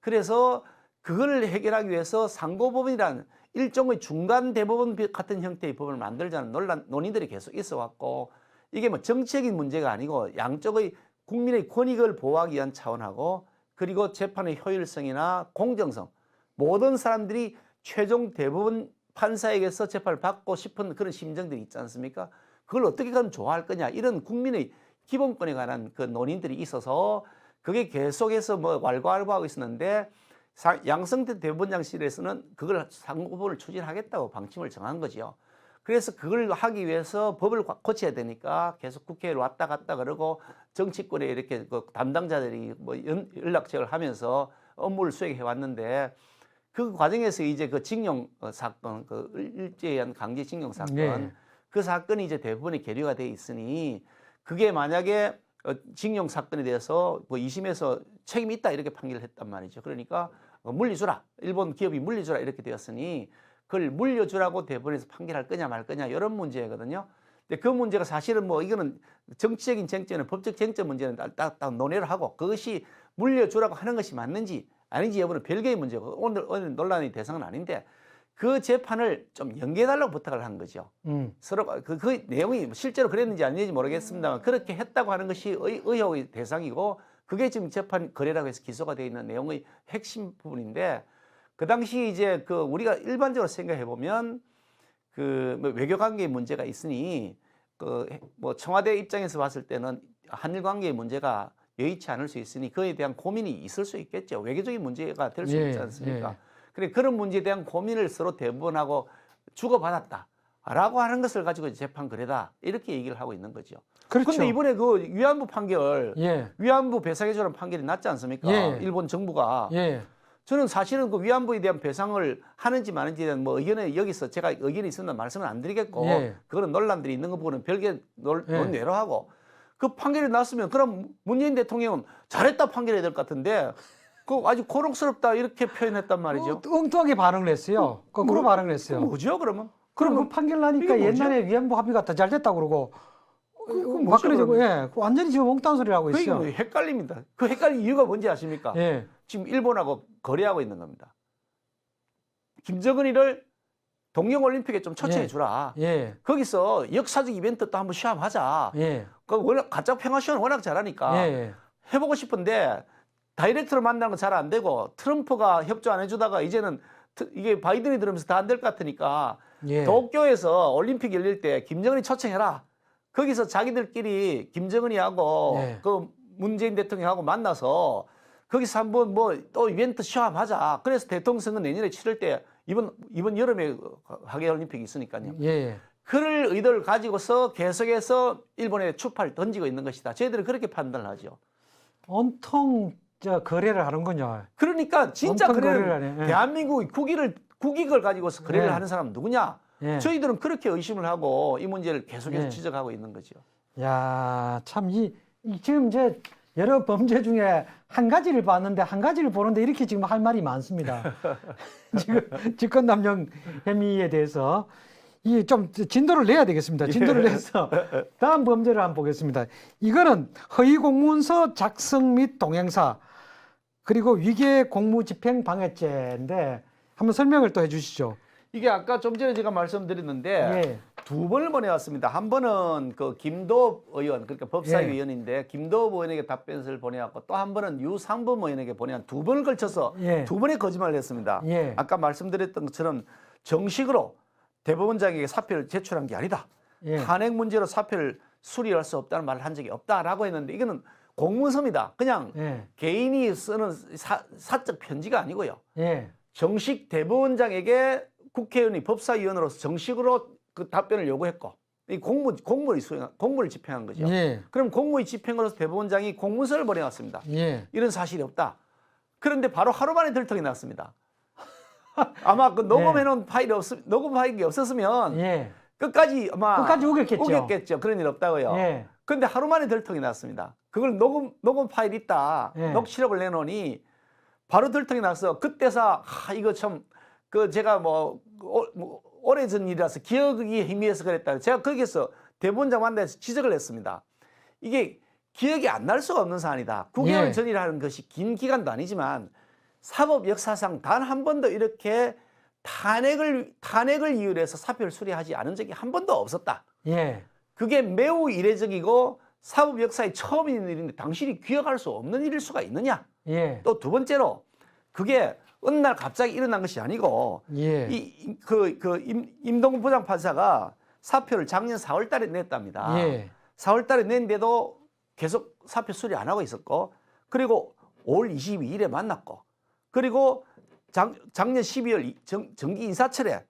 그래서 그걸 해결하기 위해서 상고법원이라는 일종의 중간 대법원 같은 형태의 법을 만들자는 논의들이 계속 있어 왔고 이게 뭐 정치적인 문제가 아니고 양쪽의 국민의 권익을 보호하기 위한 차원하고 그리고 재판의 효율성이나 공정성 모든 사람들이 최종 대법원 판사에게서 재판을 받고 싶은 그런 심정들이 있지 않습니까? 그걸 어떻게 하면 좋아할 거냐 이런 국민의 기본권에 관한 그 논의들이 있어서 그게 계속해서 뭐 왈가왈부하고 있었는데 양승태 대법원장실에서는 그걸 상고법을 추진하겠다고 방침을 정한 거죠. 그래서 그걸 하기 위해서 법을 고쳐야 되니까 계속 국회에 왔다 갔다 그러고 정치권에 이렇게 그 담당자들이 뭐 연락책을 하면서 업무를 수행해 왔는데 그 과정에서 이제 그 징용 사건, 그 일제에 의한 강제징용 사건, 네. 그 사건이 이제 대부분이 계류가 돼 있으니 그게 만약에 징용 사건에 대해서 뭐 2심에서 책임이 있다 이렇게 판결을 했단 말이죠. 그러니까 물리주라, 일본 기업이 물리주라 이렇게 되었으니 그걸 물려주라고 대법원에서 판결할 거냐 말 거냐 이런 문제거든요. 근데 그 문제가 사실은 뭐 이거는 정치적인 쟁점은 법적 쟁점 문제는 딱 논의를 하고 그것이 물려주라고 하는 것이 맞는지 아닌지 여부는 별개의 문제고 오늘 논란의 대상은 아닌데 그 재판을 좀 연기해달라고 부탁을 한 거죠. 서로 그 내용이 실제로 그랬는지 아닌지 모르겠습니다만 그렇게 했다고 하는 것이 의혹의 대상이고 그게 지금 재판 거래라고 해서 기소가 되어 있는 내용의 핵심 부분인데 그 당시 이제 그 우리가 일반적으로 생각해 보면 뭐 외교 관계에 문제가 있으니 뭐 청와대 입장에서 봤을 때는 한일 관계의 문제가 여의치 않을 수 있으니 그에 대한 고민이 있을 수 있겠죠. 외교적인 문제가 될 수 있지 않습니까? 예. 그래 그런 문제에 대한 고민을 서로 대법원하고 주고받았다라고 하는 것을 가지고 재판 거래다 이렇게 얘기를 하고 있는 거죠. 그렇죠. 그런데 이번에 그 위안부 판결, 예. 위안부 배상해주라는 판결이 났지 않습니까? 예. 일본 정부가. 예. 저는 사실은 그 위안부에 대한 배상을 하는지 마는지에 대한 뭐 의견에 여기서 제가 의견이 있으면 말씀을 안 드리겠고 예. 그거는 논란들이 있는 거 보고는 별개 논외로 하고 그 판결이 났으면 그럼 문재인 대통령은 잘했다 판결해야 될 것 같은데 그 아주 고록스럽다 이렇게 표현했단 말이죠. 엉뚱하게 반응을 했어요. 거꾸로 반응을 했어요. 뭐죠 그러면? 그럼 그 판결 나니까 이게 뭐죠? 옛날에 위안부 합의가 더 잘 됐다고 그러고 뭐죠, 막그러지고 그러면? 예. 완전히 지금 엉뚱한 소리를 하고 그게 있어요. 뭐 헷갈립니다. 그 헷갈린 이유가 뭔지 아십니까? 예. 지금 일본하고 거래하고 있는 겁니다. 김정은이를 동경올림픽에 좀 초청해 주라. 예. 거기서 역사적 이벤트 또 한번 시합하자. 예. 그 워낙 가짜 평화시원 워낙 잘하니까 예. 해보고 싶은데 다이렉트로 만나는 건 잘 안 되고 트럼프가 협조 안 해주다가 이제는 이게 바이든이 들으면서 다 안 될 것 같으니까 예. 도쿄에서 올림픽 열릴 때 김정은이 초청해라. 거기서 자기들끼리 김정은이하고 예. 그 문재인 대통령하고 만나서 거기서 한번 뭐 또 이벤트 시합하자. 그래서 대통령 선거 내년에 치를 때 이번 여름에 하계 올림픽이 있으니까요. 예. 그럴 의도를 가지고서 계속해서 일본에 추파를 던지고 있는 것이다. 저희들은 그렇게 판단을 하죠. 온통 거래를 하는군요. 그러니까 진짜 온통 거래를 거래를 하네. 예. 대한민국 국익을 가지고서 거래를 예. 하는 사람은 누구냐? 예. 저희들은 그렇게 의심을 하고 이 문제를 계속해서 예. 지적하고 있는 거죠. 야, 참, 지금 이제 여러 범죄 중에 한 가지를 봤는데 한 가지를 보는데 이렇게 지금 할 말이 많습니다. 지금 직권남용 혐의에 대해서 이 좀 진도를 내야 되겠습니다. 진도를 내서 다음 범죄를 한번 보겠습니다. 이거는 허위 공문서 작성 및 동행사 그리고 위계 공무 집행 방해죄인데 한번 설명을 또 해주시죠. 이게 아까 좀 전에 제가 말씀드렸는데 예. 두 번을 보내왔습니다. 한 번은 그 김도읍 의원, 그러니까 법사위원인데 김도읍 의원에게 답변서를 보내왔고 또 한 번은 유상범 의원에게 보내한 두 번을 걸쳐서 예. 두 번의 거짓말을 했습니다. 예. 아까 말씀드렸던 것처럼 정식으로 대법원장에게 사표를 제출한 게 아니다. 예. 탄핵 문제로 사표를 수리할 수 없다는 말을 한 적이 없다라고 했는데 이거는 공문서입니다. 그냥 예. 개인이 쓰는 사적 편지가 아니고요. 예. 정식 대법원장에게 국회의원이 법사위원으로서 정식으로 그 답변을 요구했고 이 공무를 집행한 거죠. 예. 그럼 공무의 집행으로서 대법원장이 공문서를 보내왔습니다. 예. 이런 사실이 없다. 그런데 바로 하루 만에 들통이 났습니다. 아마 그 녹음해놓은 녹음 파일이 없었으면 예. 끝까지 아마 끝까지 우겼겠죠. 그런 일 없다고요. 예. 그런데 하루 만에 들통이 났습니다. 그걸 녹음 파일 있다. 예. 녹취록을 내놓으니 바로 들통이 나서 그때서 이거 참 그 제가 오래전 일이라서 기억이 희미해서 그랬다. 제가 거기서 대법원장 만나서 지적을 했습니다. 이게 기억이 안 날 수가 없는 사안이다. 9개월 예. 전이라는 것이 긴 기간도 아니지만 사법 역사상 단 한 번도 이렇게 탄핵을 이유로 해서 사표를 수리하지 않은 적이 한 번도 없었다. 예. 그게 매우 이례적이고 사법 역사에 처음 있는 일인데 당신이 기억할 수 없는 일일 수가 있느냐? 예. 또 두 번째로 그게 어느 날 갑자기 일어난 것이 아니고 예. 임동근 부장판사가 사표를 작년 4월 달에 냈답니다. 예. 4월 달에 냈는데도 계속 사표 수리 안 하고 있었고 그리고 5월 22일에 만났고 그리고 작년 12월 정기 인사철에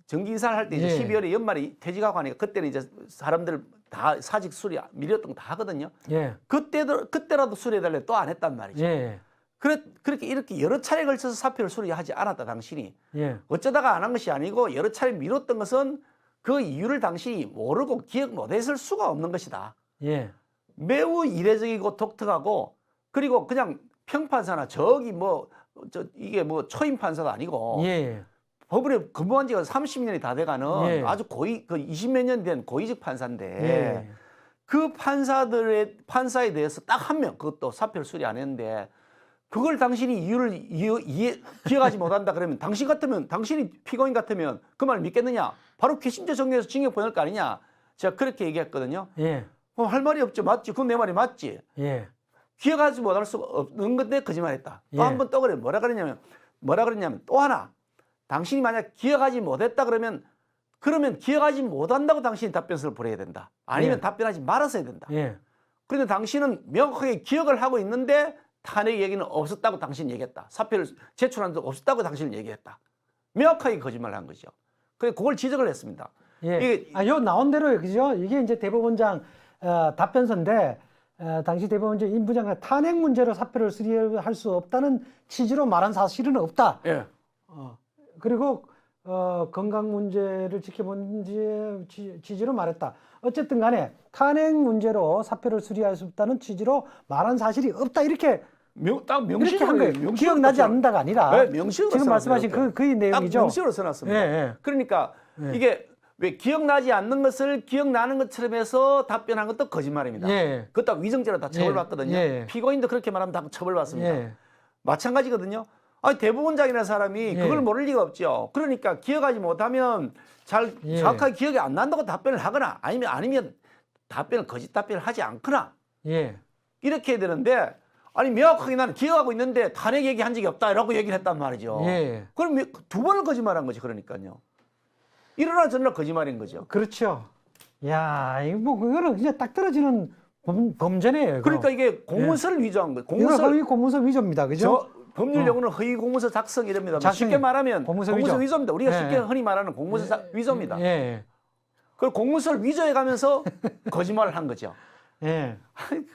정기 인사를 할 때 이제 예. 12월에 연말에 퇴직하고 하니까 그때는 이제 사람들 다 사직 수리 미뤘던 거 다 하거든요. 예. 그때라도 수리해달래 또 안 했단 말이죠. 예. 그렇게 이렇게 여러 차례 걸쳐서 사표를 수리하지 않았다 당신이. 예. 어쩌다가 안 한 것이 아니고 여러 차례 미뤘던 것은 그 이유를 당신이 모르고 기억 못했을 수가 없는 것이다. 예. 매우 이례적이고 독특하고 그리고 그냥 평판사나 이게 초임 판사도 아니고 예. 법원에 근무한 지가 30년이 다 돼가는 예. 아주 그 20몇 년 된 고위직 판사인데 예. 그 판사에 대해서 딱 한 명 그것도 사표를 수리 안 했는데 그걸 당신이 이유를 기억하지 못한다 그러면 당신이 피고인 같으면 그 말 믿겠느냐? 바로 괘씸죄 정리해서 징역 보낼 거 아니냐? 제가 그렇게 얘기했거든요. 예. 할 말이 없죠. 맞지? 그건 내 말이 맞지. 예. 기억하지 못할 수가 없는 건데 거짓말했다. 또 예. 한 번 또 그래. 뭐라 그랬냐면 또 하나. 당신이 만약 기억하지 못했다 그러면 기억하지 못한다고 당신이 답변서를 보내야 된다. 아니면 예. 답변하지 말았어야 된다. 예. 그런데 당신은 명확하게 기억을 하고 있는데 탄핵 얘기는 없었다고 당신이 얘기했다. 사표를 제출한 적 없었다고 당신은 얘기했다. 명확하게 거짓말을 한 거죠. 그래서 그걸 지적을 했습니다. 예. 요 나온 대로요, 그죠? 이게 이제 대법원장 답변서인데 당시 대법원장 임 부장과 탄핵 문제로 사표를 수리할 수 없다는 취지로 말한 사실은 없다. 예. 그리고 건강 문제를 지켜본 취지로 말했다. 어쨌든 간에 탄핵 문제로 사표를 수리할 수 없다는 취지로 말한 사실이 없다. 이렇게 딱 이렇게 명시로 한 거예요. 기억나지 않는다가 아니라 네, 명시로 지금 말씀하신 그 내용이죠. 딱 명시로 써놨습니다. 예, 예. 그러니까 예. 이게 왜 기억나지 않는 것을 기억나는 것처럼 해서 답변한 것도 거짓말입니다. 예. 그것도 위증죄로 다 처벌받거든요. 예. 피고인도 그렇게 말하면 다 처벌받습니다. 예. 마찬가지거든요. 아니 대법원장이라는 사람이 예. 그걸 모를 리가 없죠. 그러니까 기억하지 못하면 예. 정확하게 기억이 안 난다고 답변을 하거나 아니면 거짓 답변을 하지 않거나 예. 이렇게 해야 되는데 아니 명확하게 나는 기억하고 있는데 탄핵 얘기한 적이 없다라고 얘기를 했단 말이죠. 예. 그럼 두 번을 거짓말한 거지 그러니까요. 일어나 저러나 거짓말인 거죠. 그렇죠. 야, 이거 그거는 그냥 딱 떨어지는 범죄네요. 이거. 그러니까 이게 공문서를 위조한 거예요. 이거 허위 공문서 위조입니다. 그죠? 법률 용어는 허위 공문서 작성 이랍니다. 작성이- 쉽게 말하면 공문서 공문서 위조. 위조입니다. 우리가 예, 쉽게 예. 흔히 말하는 공문서 위조입니다. 예. 그걸 공문서를 위조해 가면서 거짓말을 한 거죠. 예.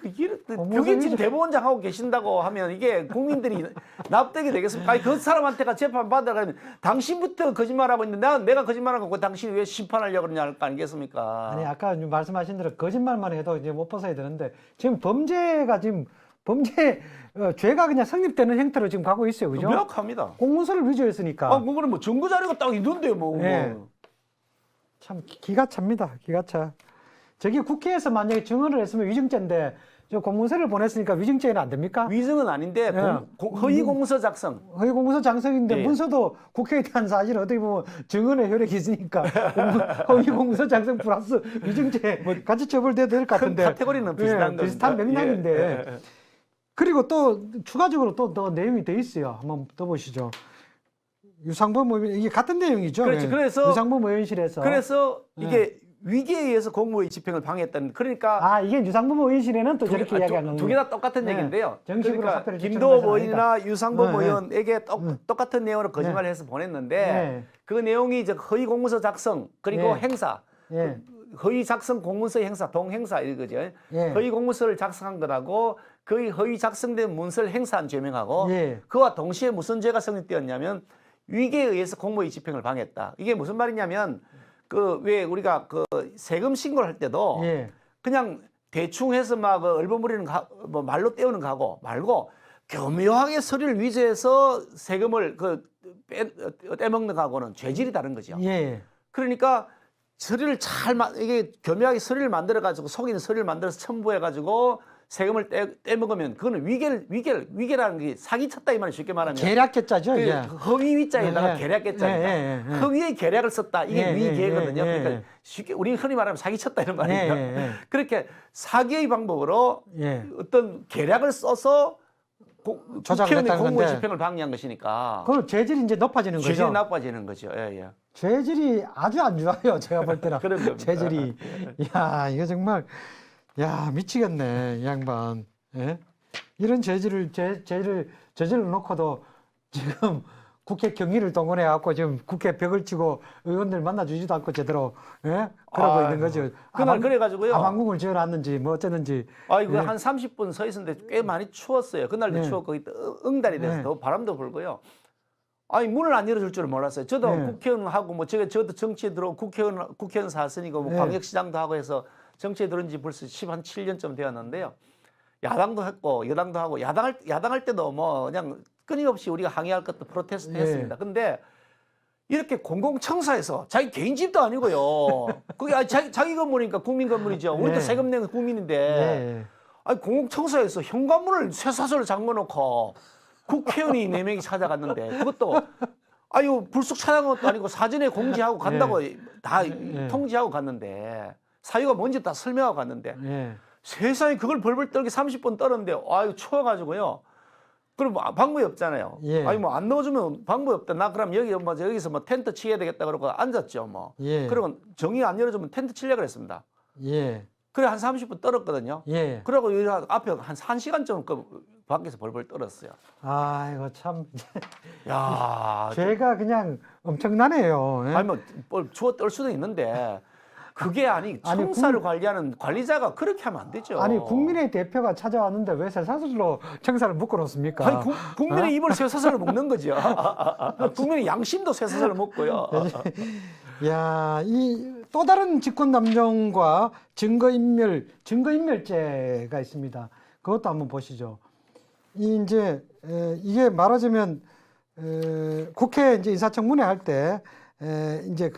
그게 지금 대법원장 하고 계신다고 하면 이게 국민들이 납득이 되겠습니까? 아니, 그 사람한테가 재판 받아가면 당신부터 거짓말하고 있는데 내가 거짓말하고 당신이 왜 심판하려고 그러냐 할 거 아니겠습니까? 아니 아까 말씀하신 대로 거짓말만 해도 이제 못 벗어야 되는데 지금 범죄가 지금 죄가 그냥 성립되는 형태로 지금 가고 있어요, 그죠? 명확합니다. 공문서를 위조했으니까. 아, 그거는 뭐 증거 자료가 딱 있는데 뭐. 예. 참 기가 찹니다, 기가 차. 저기 국회에서 만약에 증언을 했으면 위증죄인데 저 공문서를 보냈으니까 위증죄는 안 됩니까? 위증은 아닌데 예. 허위 공문서 작성. 허위 공문서 작성인데 예. 문서도 국회에 대한 사실 어떻게 보면 증언의 효력이 있으니까 허위 공문서 작성 플러스 위증죄 같이 처벌돼야 될 것 같은데 카테고리는 비슷한 예, 비슷한 겁니다. 맥락인데 예. 그리고 또 추가적으로 또 더 내용이 돼 있어요. 한번 더 보시죠. 유상범 의원 이게 같은 내용이죠. 그렇지. 예. 그래서 유상범 의원실에서 이게 위계에 의해서 공무원의 집행을 방해했다는 그러니까 이게 유상범 의원실에는 또 저렇게 이야기하는 두 개 다 똑같은 네. 얘기인데요. 정식으로 그러니까 사표를 김도호 제출한 것은 의원이나 유상범 네, 네. 의원에게 똑같은 내용으로 거짓말을 해서 보냈는데 네. 그 내용이 이제 허위 공문서 작성 그리고 네. 행사 예. 허위 작성 공문서 행사 동행사 이거죠. 예. 허위 공문서를 작성한 것하고 그 허위 작성된 문서를 행사한 죄명하고 예. 그와 동시에 무슨 죄가 성립되었냐면 위계에 의해서 공무원의 집행을 방해했다. 이게 무슨 말이냐면 그 왜 우리가 그 세금 신고를 할 때도 예. 그냥 대충 해서 막 얼버무리는 뭐 말로 떼우는 거하고 말고 교묘하게 서류를 위조해서 세금을 떼먹는 거하고는 죄질이 다른 거죠. 예. 그러니까 서류를 이게 교묘하게 서류를 만들어 가지고 속이는 서류를 만들어서 첨부해 가지고 세금을 떼먹으면 그거는 위계라는 게 사기쳤다 이 말이 쉽게 말하면 계략죄자죠. 예. 허위 위자에다가 예. 계략죄자입니다. 예. 허위의 계략을 썼다 이게 예. 위계거든요. 예. 그러니까 쉽게 우리 흔히 말하면 사기쳤다 이런 말입니다. 예. 그렇게 사기의 방법으로 예. 어떤 계략을 써서 조작을 국회의원의 했다는 공무원 건데. 집행을 방해한 것이니까 그럼 죄질이 이제 높아지는 거죠. 죄질이 나빠지는 거죠. 예. 죄질이 아주 안 좋아요. 제가 볼 때는. 그런 겁니다. 죄질이. 야, 이거 정말 야, 미치겠네. 이 양반. 예? 이런 죄질을 저질러 놓고도 지금 국회 경위를 동원해 갖고 지금 국회 벽을 치고 의원들 만나 주지도 않고 제대로 그러고 있는 거죠. 그날 그래가지고요. 아방궁을 지어놨는지 뭐 어쩌는지. 아이고 한 30분 서 있었는데 꽤 많이 추웠어요. 그날도 추웠고 응달이 돼서 더 바람도 불고요. 아니 문을 안 열어줄 줄은 몰랐어요. 저도 국회의원하고 뭐 저도 정치에 들어오고 국회의원 사선이고 뭐 광역시장도 하고 해서 정치에 들어온 지 벌써 17년쯤 되었는데요. 야당도 했고 여당도 하고 야당할 때도 뭐 그냥 끊임없이 우리가 항의할 것도 프로테스트 했습니다. 근데 이렇게 공공청사에서 자기 개인 집도 아니고요. 그게 자기 건물이니까 국민 건물이죠. 우리도 세금 내는 국민인데 아니 공공청사에서 현관문을 쇠사슬로 잠궈놓고 국회의원이 4명이 찾아갔는데 그것도 아유 불쑥 찾아간 것도 아니고 사전에 공지하고 간다고 다 통지하고 갔는데 사유가 뭔지 다 설명하고 갔는데 세상에 그걸 벌벌 떨게 30분 떨었는데 아유 추워가지고요. 그럼 뭐 방법이 없잖아요. 아니 뭐 안 넣어주면 방법이 없다. 나 그럼 여기서 뭐 텐트 치게 되겠다 그러고 앉았죠 뭐. 그리고 정의 안 열어주면 텐트 치려고 그랬습니다. 그래 한 30분 떨었거든요. 그러고 여기 앞에 한 1시간쯤 그 밖에서 벌벌 떨었어요. 아이고 참. 야, 죄가 그냥 엄청나네요. 아니 뭐 추워 떨 수도 있는데 그게 청사를 관리하는 관리자가 그렇게 하면 안 되죠. 아니 국민의 대표가 찾아왔는데 왜 쇠사슬로 청사를 묶어놓습니까? 아니 국민의 입을 쇠사슬로 묶는 거죠. 국민의 양심도 쇠사슬로 묶고요. 야, 이 또 다른 직권남용과 증거인멸죄가 있습니다. 그것도 한번 보시죠. 이게 말하자면 국회 이제 인사청문회 할 때 이제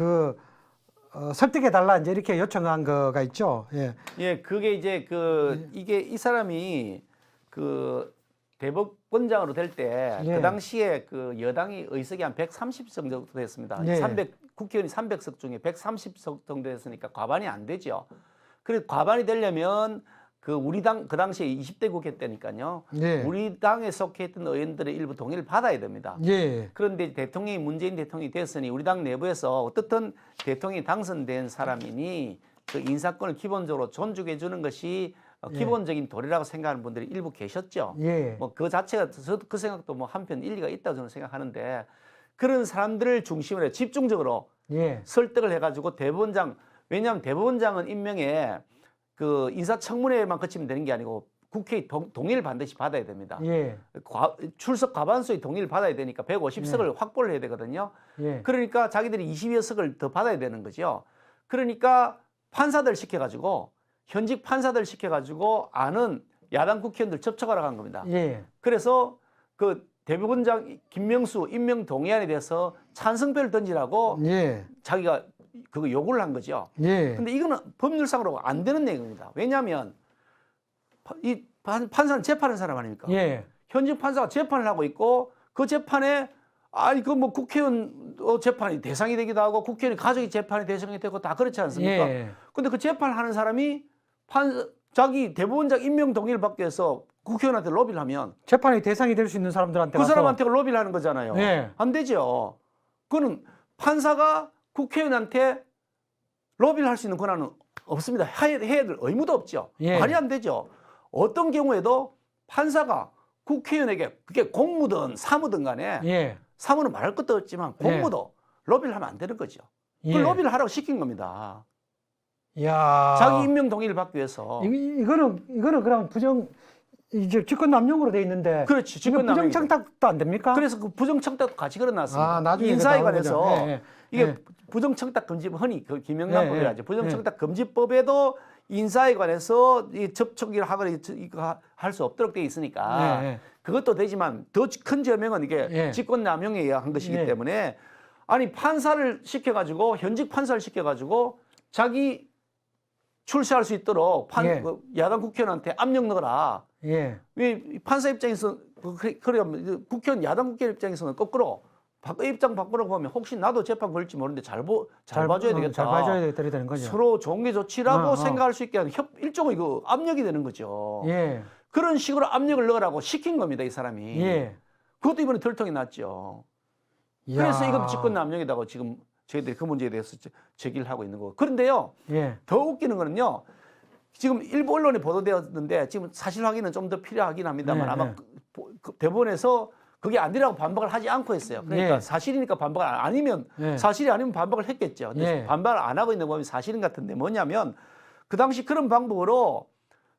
설득해 달라 이제 이렇게 요청한 거가 있죠. 그게 이제 이게 이 사람이 대법원장으로 될 때 그 당시에 여당이 의석이 한 130석 정도 됐습니다. 국회의원이 300석 중에 130석 정도 됐으니까 과반이 안 되죠. 그래서 과반이 되려면 우리 당 그 당시에 20대 국회 때니까요. 우리 당에 속해 있던 의원들의 일부 동의를 받아야 됩니다. 그런데 문재인 대통령이 됐으니 우리 당 내부에서 어떻든 대통령이 당선된 사람이니 그 인사권을 기본적으로 존중해 주는 것이 기본적인 도리라고 생각하는 분들이 일부 계셨죠. 뭐 그 자체가 그 생각도 뭐 한편 일리가 있다고 저는 생각하는데 그런 사람들을 중심으로 집중적으로 설득을 해가지고 왜냐하면 대법원장은 임명에 그 인사청문회만 거치면 되는 게 아니고 국회의 동의를 반드시 받아야 됩니다. 예. 출석 과반수의 동의를 받아야 되니까 150석을 확보를 해야 되거든요. 예. 그러니까 자기들이 22여 석을 더 받아야 되는 거죠. 그러니까 판사들 시켜가지고 현직 판사들 시켜가지고 아는 야당 국회의원들 접촉하러 간 겁니다. 예. 그래서 그 대법원장 김명수 임명 동의안에 대해서 찬성표를 던지라고 예. 자기가 그거 요구를 한 거죠. 예. 근데 이거는 법률상으로 안 되는 내용입니다. 왜냐하면 이 판사는 재판하는 사람 아닙니까? 예. 현직 판사가 재판을 하고 있고 그 재판에 그 뭐 국회의원 재판이 대상이 되기도 하고 국회의원 가족이 재판이 대상이 되고 다 그렇지 않습니까? 예. 근데 그 재판하는 사람이 자기 대법원장 임명 동의를 받기 위해서 국회의원한테 로비를 하면 재판의 대상이 될 수 있는 사람들한테 그 가서 사람한테 로비를 하는 거잖아요. 예. 안 되죠. 그거는 판사가 국회의원한테 로비를 할 수 있는 권한은 없습니다. 해야 될 의무도 없죠. 예. 말이 안 되죠. 어떤 경우에도 판사가 국회의원에게 그게 공무든 사무든 간에 예. 사무는 말할 것도 없지만 공무도 로비를 하면 안 되는 거죠. 그 예. 로비를 하라고 시킨 겁니다. 야. 자기 임명 동의를 받기 위해서. 이거는 그럼 이제 직권 남용으로 돼 있는데 그렇지. 이거 직권남용이죠. 부정청탁도 안 됩니까? 그래서 그 부정청탁도 같이 걸어놨습니다. 나중에 인사에 나오는 관해서 거죠. 예, 예. 이게 예. 부정청탁 금지법 흔히 그 김영란법이라 예, 하죠. 부정청탁 금지법에도 인사에 관해서 이 접촉을 하거나 이거 할 수 없도록 돼 있으니까 예, 예. 그것도 되지만 더 큰 죄명은 이게 예. 직권남용에 의한 것이기 예. 때문에 아니 판사를 시켜가지고 현직 판사를 시켜가지고 자기 출세할 수 있도록 예. 그 야당 국회의원한테 압력 넣어라. 예. 왜 판사 입장에서 그러면 국회의원 야당 국회의원 입장에서는 거꾸로 입장 바꾸라고 하면 혹시 나도 재판 걸릴지 모르는데 잘 봐줘야 되겠다. 잘 봐줘야 되겠다 되는 거죠. 서로 좋은 게 좋지라고 어. 생각할 수 있게 하는 일종의 그 압력이 되는 거죠. 예. 그런 식으로 압력을 넣으라고 시킨 겁니다, 이 사람이. 예. 그것도 이번에 들통이 났죠. 이야. 그래서 이건 직권남용이라고 지금 저희들이 그 문제에 대해서 제기를 하고 있는 거고. 그런데요, 예. 더 웃기는 거는요. 지금 일부 언론에 보도되었는데 지금 사실 확인은 좀 더 필요하긴 합니다만 네, 아마 네. 그 대법원에서 그게 아니라고 반박을 하지 않고 했어요. 그러니까 예. 사실이니까 반박을 아니면 예. 사실이 아니면 반박을 했겠죠. 근데 예. 반박을 안 하고 있는 거 보면 사실인 같은데 뭐냐면 그 당시 그런 방법으로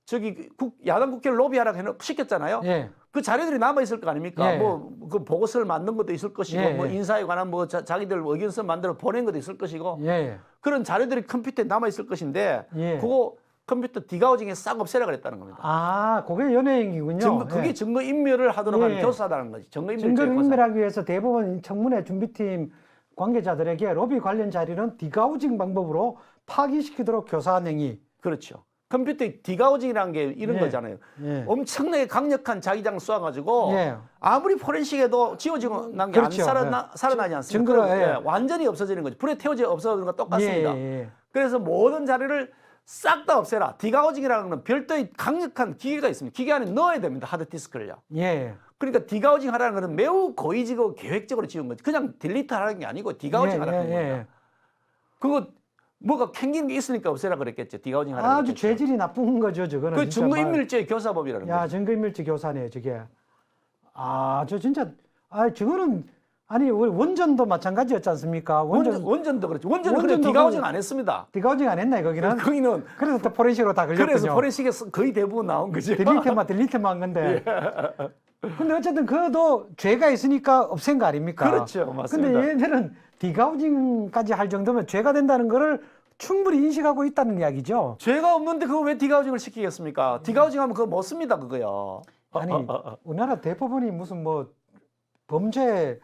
저기 야당 국회를 로비하라고 시켰잖아요. 예. 그 자료들이 남아 있을 거 아닙니까? 예. 뭐 그 보고서를 만든 것도 있을 것이고 예. 뭐 인사에 관한 뭐 자기들 의견서 만들어 보낸 것도 있을 것이고 예. 그런 자료들이 컴퓨터에 남아 있을 것인데 예. 그거 컴퓨터 디가우징에 싹 없애라 그랬다는 겁니다. 그게 연예인이군요. 그게 예. 증거 인멸을 하도록 예. 하는 교사다는 거지. 증거 인멸 증거를 교사. 인멸하기 위해서 대법원 청문회 준비팀 관계자들에게 로비 관련 자료는 디가우징 방법으로 파기시키도록 교사한 행위. 그렇죠. 컴퓨터의 디가우징이라는 게 이런 예. 거잖아요. 예. 엄청나게 강력한 자기장 쏴가지고 예. 아무리 포렌식해도 지워지고 난 게 안 그렇죠. 살아나지 않습니까? 증거가, 그럼, 예. 완전히 없어지는 거죠. 불에 태워져 없어지는 거 똑같습니다. 예, 예. 그래서 모든 자료를 싹 다 없애라. 디가우징이라는 건 별도의 강력한 기계가 있습니다. 기계 안에 넣어야 됩니다. 하드디스크를요. 예. 그러니까 디가우징 하라는 것은 매우 고의적이고 계획적으로 지은 거지. 그냥 딜리트 하라는 게 아니고 디가우징 하라는 겁니다. 그거 뭐가 캥기는 게 있으니까 없애라 그랬겠죠. 디가우징 하라고. 아주 죄질이 나쁜 거죠, 저거는. 그 진짜 증거인멸죄 교사법이라는 야, 거죠. 증거인멸죄 교사네, 저게. 저 진짜, 저거는, 아니, 우리 원전도 마찬가지였지 않습니까? 원전도 그렇죠. 원전은 그래 원전도 디가우징 안 했습니다. 디가우징 안 했나요, 거기는? 거기는 그래서 또 포렌식으로 다 걸렸군요. 그래서 포렌식에 거의 대부분 나온 거죠. 딜리트만 한 건데. 근데 어쨌든 그것도 죄가 있으니까 없앤 거 아닙니까? 그렇죠, 맞습니다. 근데 얘네들은 디가우징까지 할 정도면 죄가 된다는 거를 충분히 인식하고 있다는 이야기죠. 죄가 없는데 그거 왜 디가우징을 시키겠습니까? 디가우징하면 그거 못 씁니다, 그거요. 아니, 우리나라 대법원이 무슨 뭐 범죄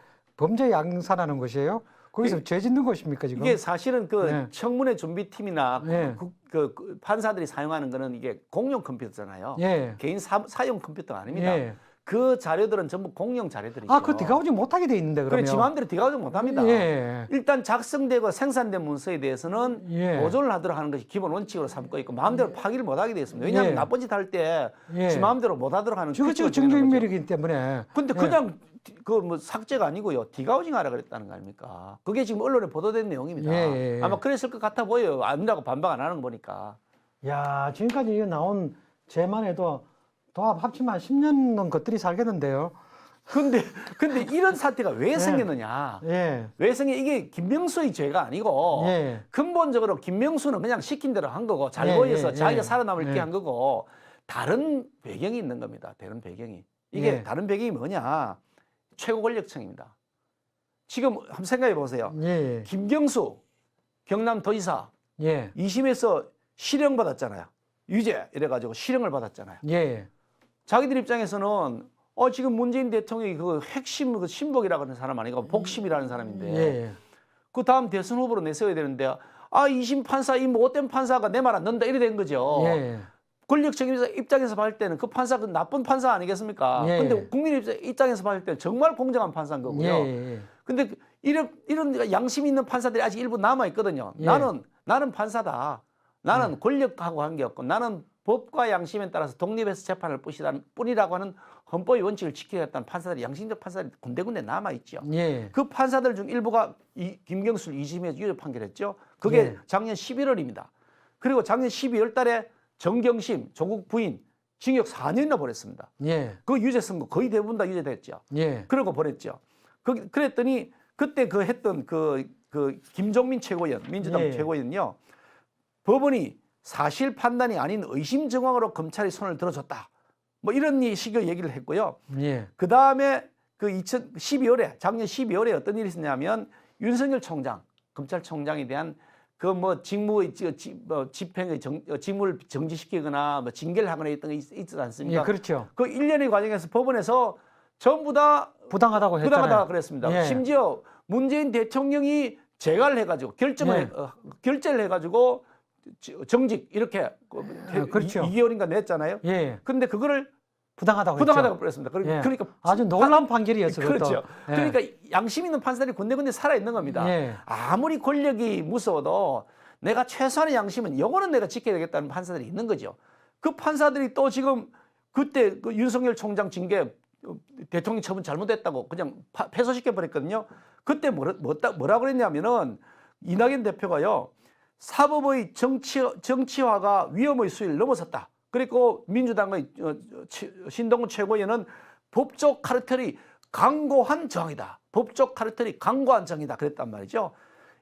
양산하는 것이에요? 거기서 죄 짓는 것입니까, 지금? 이게 사실은 그 네. 청문회 준비팀이나 네. 그 판사들이 사용하는 거는 이게 공용 컴퓨터잖아요. 예. 개인 사용 컴퓨터가 아닙니다. 예. 그 자료들은 전부 공용 자료들이죠. 그 디가우징 못하게 돼 있는데, 그러면. 그래, 지 마음대로 디가우징 못합니다. 예. 일단 작성되고 생산된 문서에 대해서는 예. 보존을 하도록 하는 것이 기본 원칙으로 삼고 있고 마음대로 파기를 못하게 되어 있습니다. 왜냐하면 예. 나쁜 짓 할 때 예. 지 마음대로 못하도록 하는 그렇죠. 규칙을 정해놓은 거죠. 증거인멸이기 때문에. 근데 예. 그냥 그 뭐 삭제가 아니고요. 디가우징 하라 그랬다는 거 아닙니까? 그게 지금 언론에 보도된 내용입니다. 예. 아마 그랬을 것 같아 보여요. 아니라고 반박 안 하는 거 보니까. 야, 지금까지 나온 죄만 해도 도합 합치면 한 10년 넘 것들이 살겠는데요. 근데 이런 사태가 왜 생겼느냐? 예. 왜 생겨? 이게 김명수의 죄가 아니고 예. 근본적으로 김명수는 그냥 시킨 대로 한 거고 잘 예, 보여서 예, 자기가 예. 살아남을 예. 게 한 거고 다른 배경이 있는 겁니다. 다른 배경이. 이게 예. 다른 배경이 뭐냐? 최고 권력층입니다. 지금 한번 생각해 보세요. 예. 김경수 경남도지사 예. 2심에서 실형 받았잖아요. 유죄 이래가지고 실형을 받았잖아요. 예. 자기들 입장에서는 지금 문재인 대통령이 그 핵심 그 신복이라고 하는 사람 아니고 복심이라는 사람인데 예. 그 다음 대선 후보로 내세워야 되는데 2심 판사 이 못된 판사가 내 말 안 듣는다 이래 된 거죠. 예. 권력층 입장에서 봤을 때는 그 판사 그 나쁜 판사 아니겠습니까? 예. 근데 국민 입장에서 봤을 때는 정말 공정한 판사인 거고요. 예. 근데 이런 양심 있는 판사들이 아직 일부 남아 있거든요. 예. 나는 판사다. 나는 권력하고 관계없고 나는 법과 양심에 따라서 독립해서 재판을 뿐이라고 하는 헌법의 원칙을 지키겠다는 판사들이 양심적 판사들이 군데군데 남아 있죠. 예. 그 판사들 중 일부가 김경수를 2심에서 유죄 판결했죠. 그게 예. 작년 11월입니다. 그리고 작년 12월 달에 정경심 조국 부인 징역 4년이나 보냈습니다. 예. 그 유죄 선고 거의 대부분 다 유죄됐죠. 예. 그러고 보냈죠. 그랬더니 그때 그 했던 그 김종민 최고위원, 민주당 예. 최고위원요. 법원이 사실 판단이 아닌 의심 정황으로 검찰이 손을 들어줬다. 뭐 이런 식의 얘기를 했고요. 예. 그 다음에 그 2012월에 작년 12월에 어떤 일이 있었냐면 윤석열 총장, 검찰총장에 대한 그 뭐 직무의 집행의 직무를 정지시키거나 뭐 징계를 하거나 했던 게 있지 않습니까? 예. 그렇죠. 그 일련의 과정에서 법원에서 전부 다 부당하다고 했잖아요. 부당하다 그랬습니다. 예. 심지어 문재인 대통령이 재가를 해가지고 결재를 해가지고 정직 이렇게 그렇죠. 2개월인가 냈잖아요. 예. 근데 그거를 부당하다고 부당하다고 했죠. 그랬습니다. 예. 그러니까 아주 놀라운 판결이었어요. 그렇죠. 그것도. 예. 그러니까 양심 있는 판사들이 군데군데 살아 있는 겁니다. 예. 아무리 권력이 무서워도 내가 최소한의 양심은 요거는 내가 지켜야 되겠다는 판사들이 있는 거죠. 그 판사들이 또 지금 그때 그 윤석열 총장 징계 대통령 처분 잘못했다고 그냥 패소시켜 버렸거든요. 그때 뭐라 그랬냐면은 이낙연 대표가요. 사법의 정치화가 위험의 수위를 넘어섰다. 그리고 민주당의 신동훈 최고위원은 법적 카르텔이 강고한 정이다. 법적 카르텔이 강고한 정이다. 그랬단 말이죠.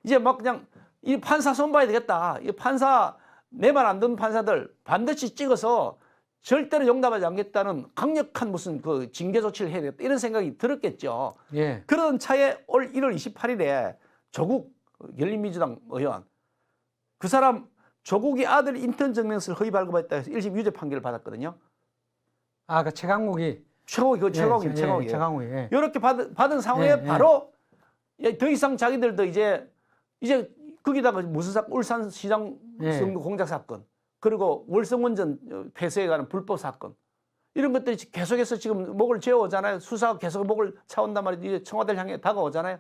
이제 막 그냥 이 판사 손봐야 되겠다. 이 판사 내 말 안 듣는 판사들 반드시 찍어서 절대로 용납하지 않겠다는 강력한 무슨 그 징계 조치를 해야 되겠다. 이런 생각이 들었겠죠. 예. 그런 차에 올 1월 28일에 조국 열린민주당 의원 그 사람 조국이 아들 인턴 증명서를 허위 발급했다 해서 1심 유죄 판결을 받았거든요. 그 최강욱이. 최강욱이. 최강욱이. 예. 이렇게 받은 상황에 예, 예. 바로 더 이상 자기들도 이제 거기다가 무슨 울산시장 예. 선거 공작 사건 그리고 월성원전 폐쇄에 관한 불법 사건 이런 것들이 계속해서 지금 목을 죄어오잖아요. 수사가 계속 목을 차온단 말이죠. 이제 청와대를 향해 다가오잖아요.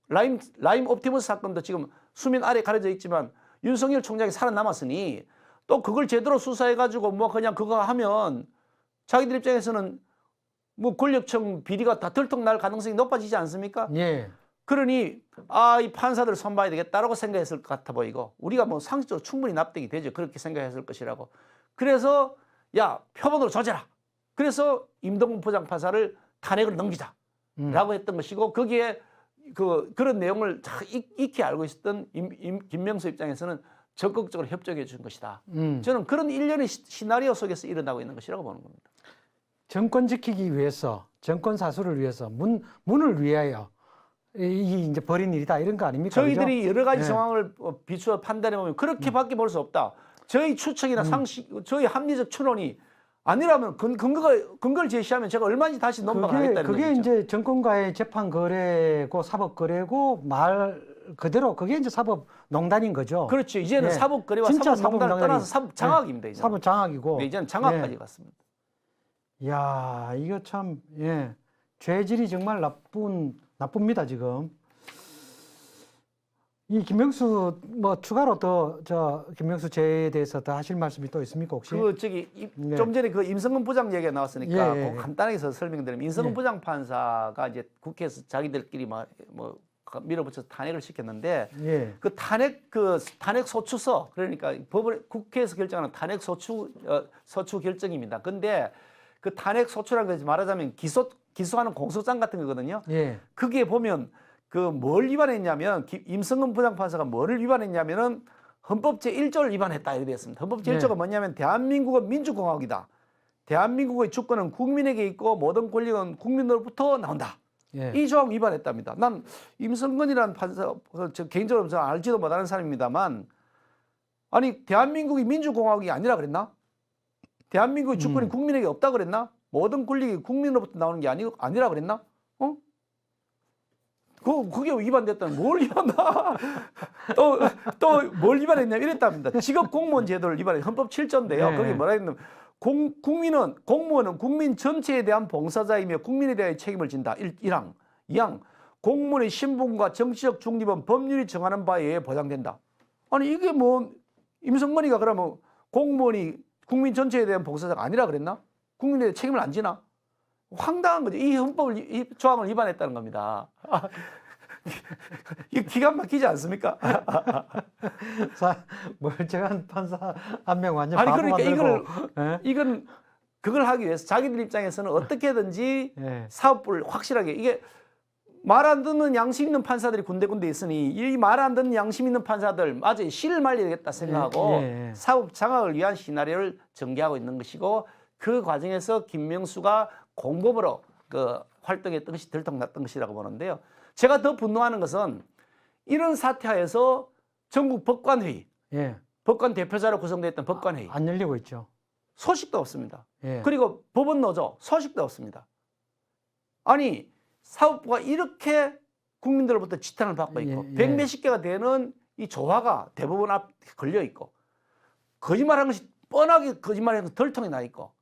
라임 옵티머스 사건도 지금 수면 아래 가려져 있지만 윤석열 총장이 살아남았으니 또 그걸 제대로 수사해가지고 뭐 그냥 그거 하면 자기들 입장에서는 뭐 권력층 비리가 다 들통날 가능성이 높아지지 않습니까? 예. 그러니 이 판사들 손봐야 되겠다라고 생각했을 것 같아 보이고 우리가 뭐 상식적으로 충분히 납득이 되죠. 그렇게 생각했을 것이라고. 그래서 야 표본으로 조져라. 그래서 임동훈 부장판사를 탄핵을 넘기자라고 했던 것이고 거기에 그런 내용을 다 익히 알고 있었던 김명수 입장에서는 적극적으로 협조해 준 것이다. 저는 그런 일련의 시나리오 속에서 일어나고 있는 것이라고 보는 겁니다. 정권 지키기 위해서, 정권 사수를 위해서, 문을 위하여 이게 이제 벌인 일이다 이런 거 아닙니까? 저희들이 그죠? 여러 가지 예. 상황을 비추어 판단해 보면 그렇게밖에 볼 수 없다. 저희 추측이나 상식, 저희 합리적 추론이 아니라면 근거를 제시하면 제가 얼마든지 다시 넘어가겠다는 그게 얘기죠. 이제 정권과의 재판 거래고 사법 거래고 말 그대로 그게 이제 사법 농단인 거죠. 그렇죠. 이제는 예. 사법 거래와 진짜 사법 농단을 사법 떠나서 사법 장악입니다. 이제는. 사법 장악이고. 네, 이제는 장악까지 예. 갔습니다. 야, 이거 참, 예. 죄질이 정말 나쁩니다, 지금. 이 김명수, 뭐, 추가로 김명수 죄에 대해서 더 하실 말씀이 또 있습니까, 혹시? 좀 전에 그 임성근 부장 얘기가 나왔으니까 예, 예. 그거 간단하게 설명드리면 임성근 예. 부장 판사가 이제 국회에서 자기들끼리 뭐 밀어붙여서 탄핵을 시켰는데 예. 그 탄핵 소추서 그러니까 국회에서 결정하는 탄핵 소추 결정입니다. 근데 그 탄핵 소추라는 것이 말하자면 기소하는 공소장 같은 거거든요. 예. 그게 보면 그 뭘 위반했냐면 임성근 부장판사가 뭐를 위반했냐면은 헌법 제1조를 위반했다 이렇게 되었습니다. 헌법 제1조가 네. 뭐냐면 대한민국은 민주공화국이다. 대한민국의 주권은 국민에게 있고 모든 권력은 국민으로부터 나온다. 예. 이 조항 위반했답니다. 난 임성근이라는 판사, 저 개인적으로 저 알지도 못하는 사람입니다만, 아니 대한민국이 민주공화국이 아니라 그랬나? 대한민국의 주권이 국민에게 없다 그랬나? 모든 권력이 국민으로부터 나오는 게 아니라 그랬나? 어? 그게 위반됐다면 뭘 위반다? 또 뭘 위반했냐 이랬답니다. 직업 공무원 제도를 위반해 헌법 7조인데요. 네. 거기 뭐라 했냐면 공무원은 국민 전체에 대한 봉사자이며 국민에 대한 책임을 진다. 1항. 2항. 공무원의 신분과 정치적 중립은 법률이 정하는 바에 의해 보장된다. 아니 이게 뭐 임성근이가 그러면 공무원이 국민 전체에 대한 봉사자가 아니라 그랬나? 국민에 대한 책임을 안 지나? 황당한 거죠. 이 이 조항을 위반했다는 겁니다. 이 기가 막히지 않습니까? 자, 멀쩡한 판사 한 명 완전 아니 바보 그러니까 만들고. 이건 그걸 하기 위해서 자기들 입장에서는 어떻게든지 예. 사법부를 확실하게 이게 말 안 듣는 양심 있는 판사들이 군데군데 있으니 이 말 안 듣는 양심 있는 판사들 맞아요. 씨를 말려야겠다 생각하고 예. 사법 장악을 위한 시나리오를 전개하고 있는 것이고 그 과정에서 김명수가 공범으로 그 활동했던 것이 들통났던 것이라고 보는데요. 제가 더 분노하는 것은 이런 사태하에서 전국 법관회의, 예. 법관 대표자로 구성됐던 법관회의 안 열리고 있죠. 소식도 없습니다. 예. 그리고 법원노조 소식도 없습니다. 아니 사법부가 이렇게 국민들로부터 지탄을 받고 있고 예, 예. 100몇십 개가 되는 이 조화가 대법원 앞에 걸려 있고 거짓말한 것이 뻔하게 거짓말한 것이 덜통이 나 있고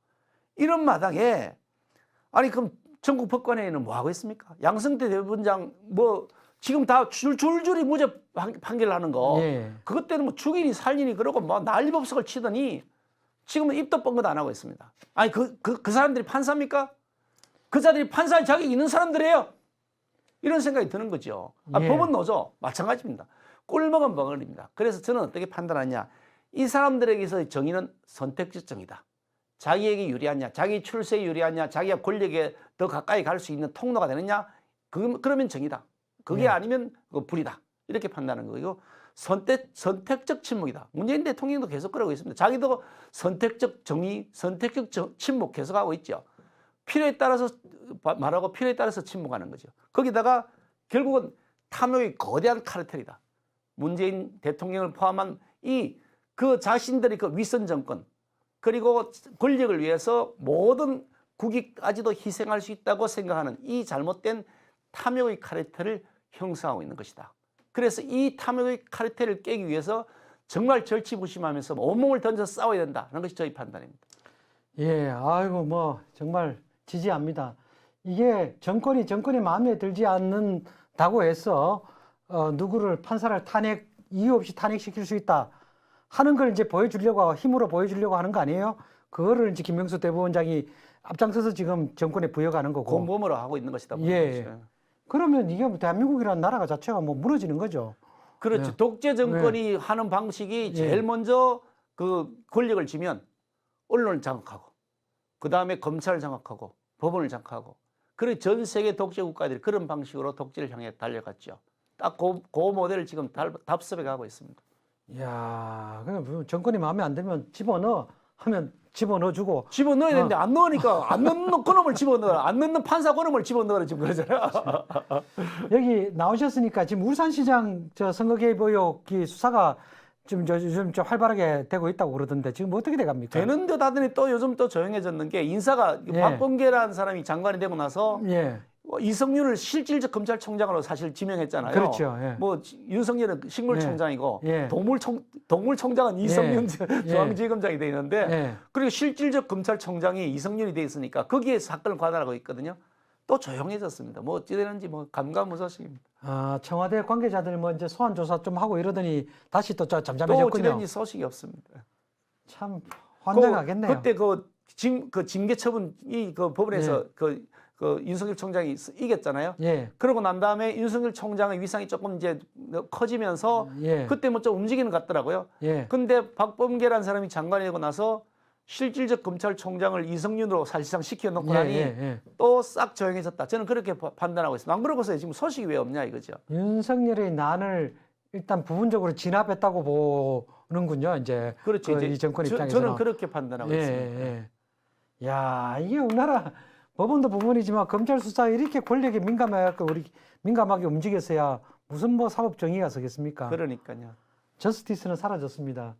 이런 마당에 아니 그럼 전국 법관회의는 뭐 하고 있습니까? 양승태 대법원장 뭐 지금 다 줄줄이 무죄 판결을 하는 거 예. 그것 때문에 뭐 죽이니 살리니 그러고 뭐 난리법석을 치더니 지금은 입도 뻥긋 안 하고 있습니다. 아니 그 사람들이 판사입니까? 그 자들이 판사할 자격이 있는 사람들이에요. 이런 생각이 드는 거죠. 예. 법원 노조 마찬가지입니다. 꿀먹은 벙어리입니다. 그래서 저는 어떻게 판단하냐. 이 사람들에게서 정의는 선택적 정의다. 자기에게 유리하냐, 자기 출세에 유리하냐, 자기가 권력에 더 가까이 갈 수 있는 통로가 되느냐, 그러면 정의다. 그게 예. 아니면 불이다. 이렇게 판단하는 거고 선택적 침묵이다. 문재인 대통령도 계속 그러고 있습니다. 자기도 선택적 정의, 선택적 침묵 계속하고 있죠. 필요에 따라서 말하고 필요에 따라서 침묵하는 거죠. 거기다가 결국은 탐욕의 거대한 카르텔이다. 문재인 대통령을 포함한 그 자신들이 그 윗선 정권 그리고 권력을 위해서 모든 국익까지도 희생할 수 있다고 생각하는 이 잘못된 탐욕의 카르텔을 형성하고 있는 것이다. 그래서 이 탐욕의 카르텔을 깨기 위해서 정말 절치부심하면서 온몸을 던져 싸워야 된다는 것이 저희 판단입니다. 예, 아이고 뭐 정말 지지합니다. 이게 정권이 마음에 들지 않는다고 해서 누구를 판사를 이유 없이 탄핵시킬 수 있다 하는 걸 이제 힘으로 보여주려고 하는 거 아니에요? 그거를 이제 김명수 대법원장이 앞장서서 지금 정권에 부여가는 거고. 공범으로 하고 있는 것이다. 예. 그러면 이게 뭐 대한민국이라는 나라가 자체가 뭐 무너지는 거죠. 그렇죠. 네. 독재 정권이 하는 방식이 제일 먼저 그 권력을 쥐면 언론을 장악하고 그 다음에 검찰을 장악하고 법원을 장악하고 그리고 전 세계 독재 국가들이 그런 방식으로 독재를 향해 달려갔죠. 딱 그 모델을 지금 답습해 가고 있습니다. 이야, 그냥 정권이 마음에 안 들면 집어넣어 하면 집어넣어주고. 집어넣어야 되는데 안 넣으니까 안 넣는 그놈을 집어넣어라. 안 넣는 판사 그놈을 집어넣어라 지금 그러잖아요. 여기 나오셨으니까 지금 울산시장 선거 개입 의혹이 수사가 요즘 좀 활발하게 되고 있다고 그러던데 지금 어떻게 돼갑니까? 되는 듯 하더니 또 요즘 또 조용해졌는 게 인사가 예. 박범계라는 사람이 장관이 되고 나서 예. 이성윤을 실질적 검찰총장으로 사실 지명했잖아요. 그렇죠. 예. 뭐 윤석열은 식물총장이고 예. 동물총장은 이성윤 예. 중앙지검장이 돼 있는데 예. 그리고 실질적 검찰총장이 이성윤이 돼 있으니까 거기에 사건을 관할하고 있거든요. 또 조용해졌습니다. 뭐 어찌 되는지 뭐 감감무소식입니다. 아, 청와대 관계자들 뭐 이제 소환 조사 좀 하고 이러더니 다시 또 또 어찌 잠잠해졌군요. 되는지 소식이 없습니다. 참 환장하겠네요. 그때 그 징계 처분이 그 법원에서 그 윤석열 총장이 이겼잖아요. 예. 그러고 난 다음에 윤석열 총장의 위상이 조금 이제 커지면서 예. 그때 뭐 좀 움직이는 것 같더라고요. 예. 근데 박범계라는 사람이 장관이 되고 나서 실질적 검찰총장을 이성윤으로 사실상 시켜놓고 예, 나니 예. 또 싹 조용해졌다. 저는 그렇게 판단하고 있습니다. 안 그러고서 지금 소식이 왜 없냐 이거죠. 윤석열의 난을 일단 부분적으로 진압했다고 보는군요. 이제 그렇죠. 이제 이 정권 입장에서는. 저는 그렇게 판단하고 있습니다. 야, 이게 우리나라 법원도 법원이지만 검찰 수사에 이렇게 권력에 민감하게 움직였어야 무슨 뭐 사법 정의가 서겠습니까? 그러니까요. 저스티스는 사라졌습니다.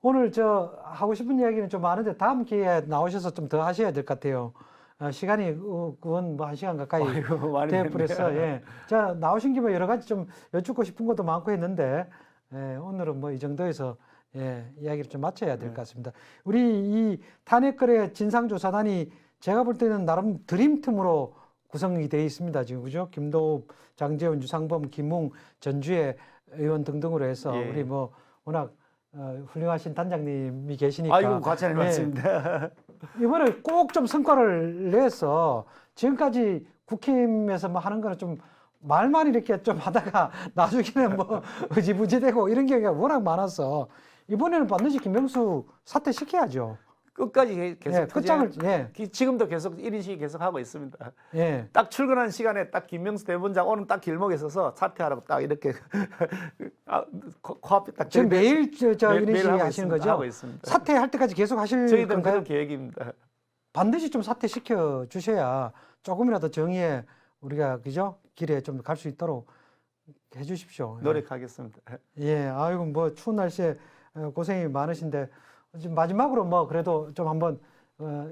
오늘 저 하고 싶은 이야기는 좀 많은데 다음 기회에 나오셔서 좀 더 하셔야 될 것 같아요. 시간이 그건 뭐 1시간 가까이 아이고, 많이 돼버렸어. 됐네요. 예. 자, 나오신 김에 여러 가지 좀 여쭙고 싶은 것도 많고 했는데 오늘은 뭐 이 정도에서 이야기를 좀 마쳐야 될 것 같습니다. 우리 이 탄핵거래 진상조사단이 제가 볼 때는 나름 드림팀으로 구성이 되어 있습니다. 지금 그죠? 김도읍, 장재훈, 유상범, 김웅, 전주혜 의원 등등으로 해서 예. 우리 뭐 워낙 훌륭하신 단장님이 계시니까. 아이고, 과찬이 많습니다. 이번에 꼭 좀 성과를 내서 지금까지 국힘에서 뭐 하는 거는 좀 말만 이렇게 좀 하다가 나중에는 뭐 의지부지되고 이런 경우가 워낙 많아서 이번에는 반드시 김명수 사퇴시켜야죠. 끝까지 계속 끝장을 지금도 계속 1인식 계속 하고 있습니다. 예. 딱 출근하는 시간에 딱 김명수 대법원장 오는 딱 길목에 서서 사퇴하라고 딱 이렇게 코앞에 딱 지금 매일 저 매일 이런 식으로 하고 하시는 있습니다. 거죠? 하고 있습니다. 사퇴할 때까지 계속 하실 저희들은 건가요? 그런 계획입니다. 반드시 좀 사퇴시켜 주셔야 조금이라도 정의에 우리가 그죠? 길에 좀 갈 수 있도록 해 주십시오. 노력하겠습니다. 예, 아이고 뭐 추운 날씨에 고생이 많으신데 지금 마지막으로 뭐 그래도 좀 한번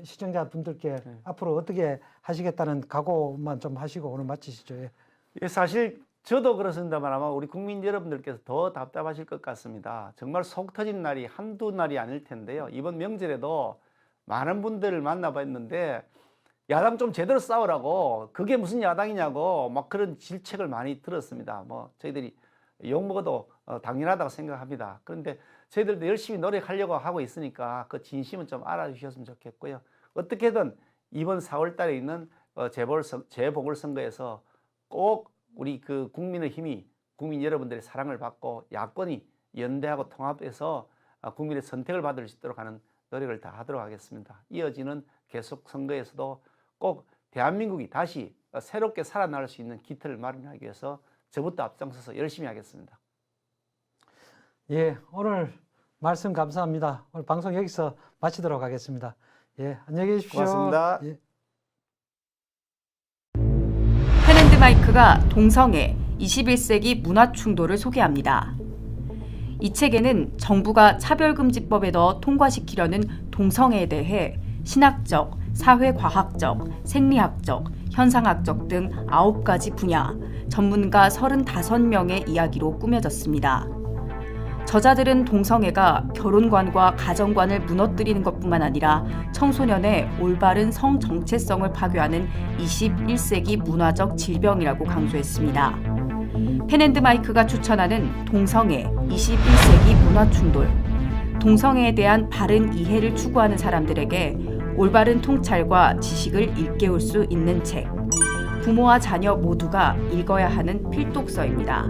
시청자분들께 앞으로 어떻게 하시겠다는 각오만 좀 하시고 오늘 마치시죠. 예. 예, 사실 저도 그렇습니다만 아마 우리 국민 여러분들께서 더 답답하실 것 같습니다. 정말 속 터진 날이 한두 날이 아닐 텐데요. 이번 명절에도 많은 분들을 만나봤는데 야당 좀 제대로 싸우라고 그게 무슨 야당이냐고 막 그런 질책을 많이 들었습니다. 뭐 저희들이 욕먹어도 당연하다고 생각합니다. 그런데 저희들도 열심히 노력하려고 하고 있으니까 그 진심은 좀 알아주셨으면 좋겠고요. 어떻게든 이번 4월 달에 있는 재보궐선거에서 꼭 우리 그 국민의힘이 국민 여러분들의 사랑을 받고 야권이 연대하고 통합해서 국민의 선택을 받을 수 있도록 하는 노력을 다 하도록 하겠습니다. 이어지는 계속 선거에서도 꼭 대한민국이 다시 새롭게 살아날 수 있는 기틀을 마련하기 위해서 저부터 앞장서서 열심히 하겠습니다. 예, 오늘 말씀 감사합니다. 오늘 방송 여기서 마치도록 하겠습니다. 예, 안녕히 계십시오. 고맙습니다. 예. 펜앤드마이크가 동성애 21세기 문화 충돌을 소개합니다. 이 책에는 정부가 차별금지법에 넣어 통과시키려는 동성애에 대해 신학적, 사회과학적, 생리학적, 현상학적 등 9가지 분야, 전문가 35명의 이야기로 꾸며졌습니다. 저자들은 동성애가 결혼관과 가정관을 무너뜨리는 것뿐만 아니라 청소년의 올바른 성 정체성을 파괴하는 21세기 문화적 질병이라고 강조했습니다. 펜앤드마이크가 추천하는 동성애 21세기 문화충돌, 동성애에 대한 바른 이해를 추구하는 사람들에게 올바른 통찰과 지식을 일깨울 수 있는 책, 부모와 자녀 모두가 읽어야 하는 필독서입니다.